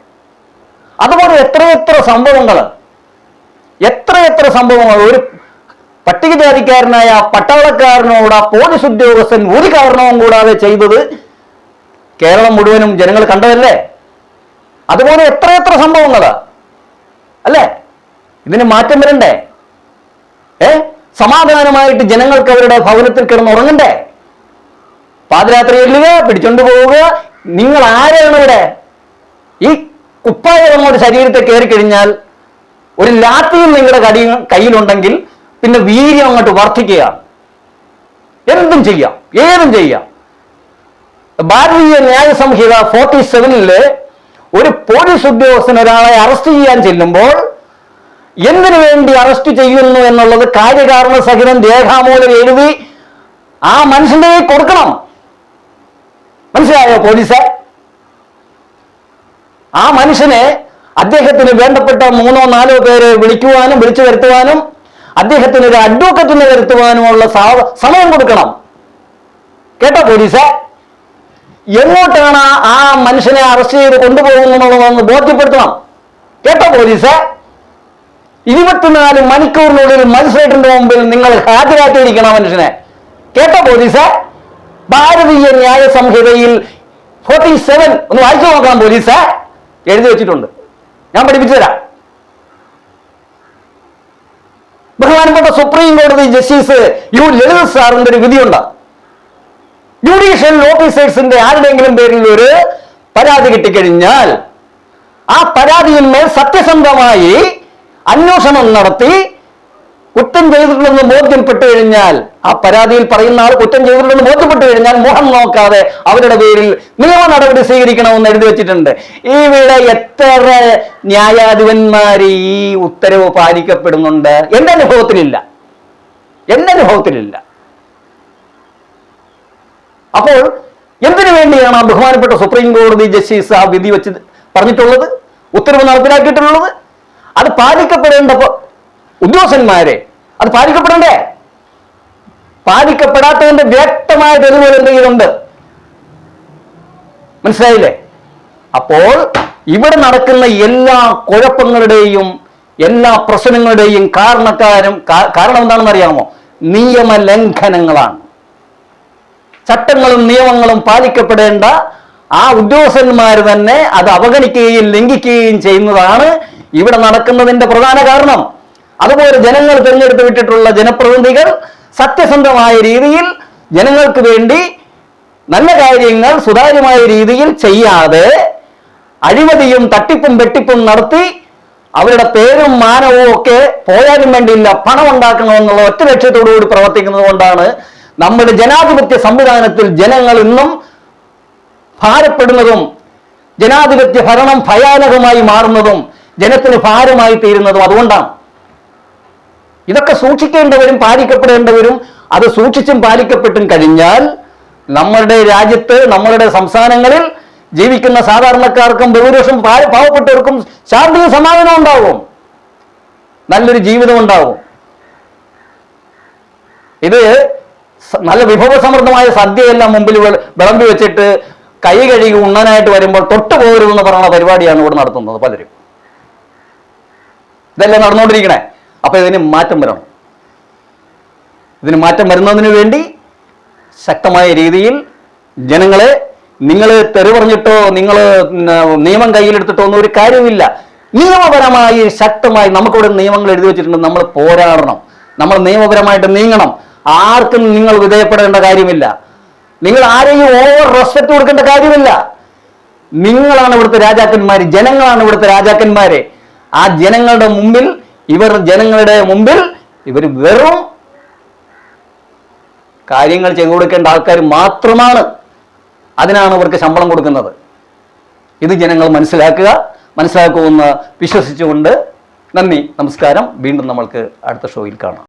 അതുപോലെ എത്രയെത്ര സംഭവങ്ങൾ ഒരു പട്ടികജാതിക്കാരനായ ആ പട്ടാളക്കാരനോട് ആ പോലീസ് ഉദ്യോഗസ്ഥൻ ഒരു കാരണവും കൂടാതെ ചെയ്തത് കേരളം മുഴുവനും ജനങ്ങൾ കണ്ടതല്ലേ? അതുപോലെ എത്രയെത്ര സംഭവങ്ങളാ അല്ലേ? ഇതിന് മാറ്റം വരണ്ടേ? സമാധാനമായിട്ട് ജനങ്ങൾക്ക് അവരുടെ ഭവനത്തിൽ കിടന്ന് ഉറങ്ങണ്ടേ? പാതിരാത്രി എല്ലുക, പിടിച്ചോണ്ട് പോവുക. നിങ്ങൾ ആരാണ് ഇവിടെ? ഈ കുപ്പായം അങ്ങോട്ട് ശരീരത്തെ കയറി കഴിഞ്ഞാൽ ഒരു ലാത്തിയും നിങ്ങളുടെ കയ്യിലുണ്ടെങ്കിൽ പിന്നെ വീര്യം അങ്ങോട്ട് വർദ്ധിക്കുകയാണ്. എന്തും ചെയ്യാം, ഏതും ചെയ്യാം. ഭാരതീയ ന്യായ സംഹിത 47 ഒരു പോലീസ് ഉദ്യോഗസ്ഥൻ ഒരാളെ അറസ്റ്റ് ചെയ്യാൻ ചെല്ലുമ്പോൾ എന്തിനു വേണ്ടി അറസ്റ്റ് ചെയ്യുന്നു എന്നുള്ളത് കാര്യകാരണ സഹിതം രേഖാമൂലം എഴുതി ആ മനുഷ്യന്റെ കൊടുക്കണം. മനസ്സിലായോ പോലീസ്? ആ മനുഷ്യനെ അദ്ദേഹത്തിന് വേണ്ടപ്പെട്ട 3-4 പേരെ വിളിക്കുവാനും വിളിച്ചു വരുത്തുവാനും അദ്ദേഹത്തിന് ഒരു അഡ്വക്കറ്റിനെ വരുത്തുവാനുമുള്ള സമയം കൊടുക്കണം. കേട്ടോ പോലീസ്? എങ്ങോട്ടാണ് ആ മനുഷ്യനെ അറസ്റ്റ് ചെയ്ത് കൊണ്ടുപോകുന്നതെന്ന് ബോധ്യപ്പെടുത്തണം. കേട്ടോ പോലീസ്? 24 മണിക്കൂറിനുള്ളിൽ മജിസ്ട്രേറ്റിന്റെ മുമ്പിൽ നിങ്ങൾ ഹാജരാക്കിയിരിക്കണം മനുഷ്യനെ. കേട്ടോ പോലീസ്? ഭാരതീയ ന്യായ സംഹിതയിൽ 47 ഒന്ന് വായിച്ചു നോക്കണം പോലീസ്, എഴുതി വെച്ചിട്ടുണ്ട്. ഞാൻ പഠിപ്പിച്ചു തരാം. ബഹുമാനപ്പെട്ട സുപ്രീം കോടതി ജസ്റ്റിസ് യു ലളിത് സാറിന്റെ ഒരു വിധിയുണ്ട്. ജുഡീഷ്യൽ ഓഫീസേഴ്സിന്റെ ആരുടെയെങ്കിലും പേരിൽ ഒരു പരാതി കിട്ടിക്കഴിഞ്ഞാൽ ആ പരാതിയിന്മേൽ സത്യസന്ധമായി അന്വേഷണം നടത്തി കുറ്റം ചെയ്തിട്ടുണ്ടെന്ന് ബോധ്യപ്പെട്ടു കഴിഞ്ഞാൽ, ആ പരാതിയിൽ പറയുന്ന ആൾ കുറ്റം ചെയ്തിട്ടുണ്ടെന്ന് ബോധ്യപ്പെട്ടു കഴിഞ്ഞാൽ മുഖം നോക്കാതെ അവരുടെ പേരിൽ നിയമ നടപടി സ്വീകരിക്കണമെന്ന് എഴുതി വെച്ചിട്ടുണ്ട്. ഇവിടെ എത്ര ന്യായാധിപന്മാർ ഈ ഉത്തരവ് പാലിക്കപ്പെടുന്നുണ്ട്? എന്റെ അനുഭവത്തിലില്ല. അപ്പോൾ എന്തിനു വേണ്ടിയാണ് ആ ബഹുമാനപ്പെട്ട സുപ്രീം കോടതി ജസ്റ്റിസ് ആ വിധി വെച്ച് പറഞ്ഞിട്ടുള്ളത്, ഉത്തരവ് നടപ്പിലാക്കിയിട്ടുള്ളത്? അത് പാലിക്കപ്പെടേണ്ട ഉദ്യോഗസ്ഥന്മാരെ അത് പാലിക്കപ്പെടണ്ടേ? പാലിക്കപ്പെടാത്തതിന്റെ വ്യക്തമായ തെളിവുകൾ എന്തെങ്കിലും ഉണ്ട്? മനസ്സിലായില്ലേ? അപ്പോൾ ഇവിടെ നടക്കുന്ന എല്ലാ കുഴപ്പങ്ങളുടെയും എല്ലാ പ്രശ്നങ്ങളുടെയും കാരണം എന്താണെന്ന് അറിയാമോ? നിയമലംഘനങ്ങളാണ്. ചട്ടങ്ങളും നിയമങ്ങളും പാലിക്കപ്പെടേണ്ട ആ ഉദ്യോഗസ്ഥന്മാർ തന്നെ അത് അവഗണിക്കുകയും ലംഘിക്കുകയും ചെയ്യുന്നതാണ് ഇവിടെ നടക്കുന്നതിന്റെ പ്രധാന കാരണം. അതുപോലെ ജനങ്ങൾ തിരഞ്ഞെടുത്ത് വിട്ടിട്ടുള്ള ജനപ്രതിനിധികൾ സത്യസന്ധമായ രീതിയിൽ ജനങ്ങൾക്ക് വേണ്ടി നല്ല കാര്യങ്ങൾ സുതാര്യമായ രീതിയിൽ ചെയ്യാതെ അഴിമതിയും തട്ടിപ്പും വെട്ടിപ്പും നടത്തി അവരുടെ പേരും മാനവും ഒക്കെ പോയാലും വേണ്ടിയില്ല പണം ഉണ്ടാക്കണമെന്നുള്ള ഒറ്റ ലക്ഷ്യത്തോടുകൂടി പ്രവർത്തിക്കുന്നത് കൊണ്ടാണ് നമ്മുടെ ജനാധിപത്യ സംവിധാനത്തിൽ ജനങ്ങൾ ഇന്നും ഭാരപ്പെടുന്നതും ജനാധിപത്യ ഭരണം ഭയാനകമായി മാറുന്നതും ജനത്തിന് ഭാരമായി തീരുന്നതും അതുകൊണ്ടാണ്. ഇതൊക്കെ സൂക്ഷിക്കേണ്ടവരും പാലിക്കപ്പെടേണ്ടവരും അത് സൂക്ഷിച്ചും പാലിക്കപ്പെട്ടും കഴിഞ്ഞാൽ നമ്മളുടെ രാജ്യത്ത് നമ്മളുടെ സംസ്ഥാനങ്ങളിൽ ജീവിക്കുന്ന സാധാരണക്കാർക്കും ബഹുഭൂരിപക്ഷം പാവപ്പെട്ടവർക്കും ശാന്തിയും സമാധാനവും ഉണ്ടാവും, നല്ലൊരു ജീവിതം ഉണ്ടാവും. ഇത് നല്ല വിഭവസമൃദ്ധമായ സദ്യയെല്ലാം മുമ്പിൽ വിളമ്പി വെച്ചിട്ട് കൈ കഴുകി ഉണ്ണാനായിട്ട് വരുമ്പോൾ തൊട്ടു പോകരുതെന്ന് പറയുന്ന പരിപാടിയാണ് ഇവിടെ നടത്തുന്നത് പലരും. ഇതെല്ലാം നടന്നുകൊണ്ടിരിക്കണേ. അപ്പൊ ഇതിന് മാറ്റം വരണം. ഇതിന് മാറ്റം വരുന്നതിന് വേണ്ടി ശക്തമായ രീതിയിൽ ജനങ്ങളെ നിങ്ങൾ തെറി പറഞ്ഞിട്ടോ നിങ്ങൾ നിയമം കയ്യിലെടുത്തിട്ടോ ഒന്നും ഒരു കാര്യമില്ല. നിയമപരമായി ശക്തമായി നമുക്കിവിടെ നിയമങ്ങൾ എഴുതി വെച്ചിട്ടുണ്ട്. നമ്മൾ പോരാടണം, നമ്മൾ നിയമപരമായിട്ട് നീങ്ങണം. ആർക്കും നിങ്ങൾ വിധേയപ്പെടേണ്ട കാര്യമില്ല. നിങ്ങൾ ആരെയും ഓവർ റെസ്പെക്ട് കൊടുക്കേണ്ട കാര്യമില്ല. നിങ്ങളാണ് ഇവിടുത്തെ രാജാക്കന്മാർ, ജനങ്ങളാണ് ഇവിടുത്തെ രാജാക്കന്മാരെ. ആ ജനങ്ങളുടെ മുമ്പിൽ ഇവർ വെറും കാര്യങ്ങൾ ചെയ്തു കൊടുക്കേണ്ട ആൾക്കാർ മാത്രമാണ്. അതിനാണ് ഇവർക്ക് ശമ്പളം കൊടുക്കുന്നത്. ഇത് ജനങ്ങൾ മനസ്സിലാക്കുമെന്ന് വിശ്വസിച്ചുകൊണ്ട് നന്ദി, നമസ്കാരം. വീണ്ടും നമ്മൾക്ക് അടുത്ത ഷോയിൽ കാണാം.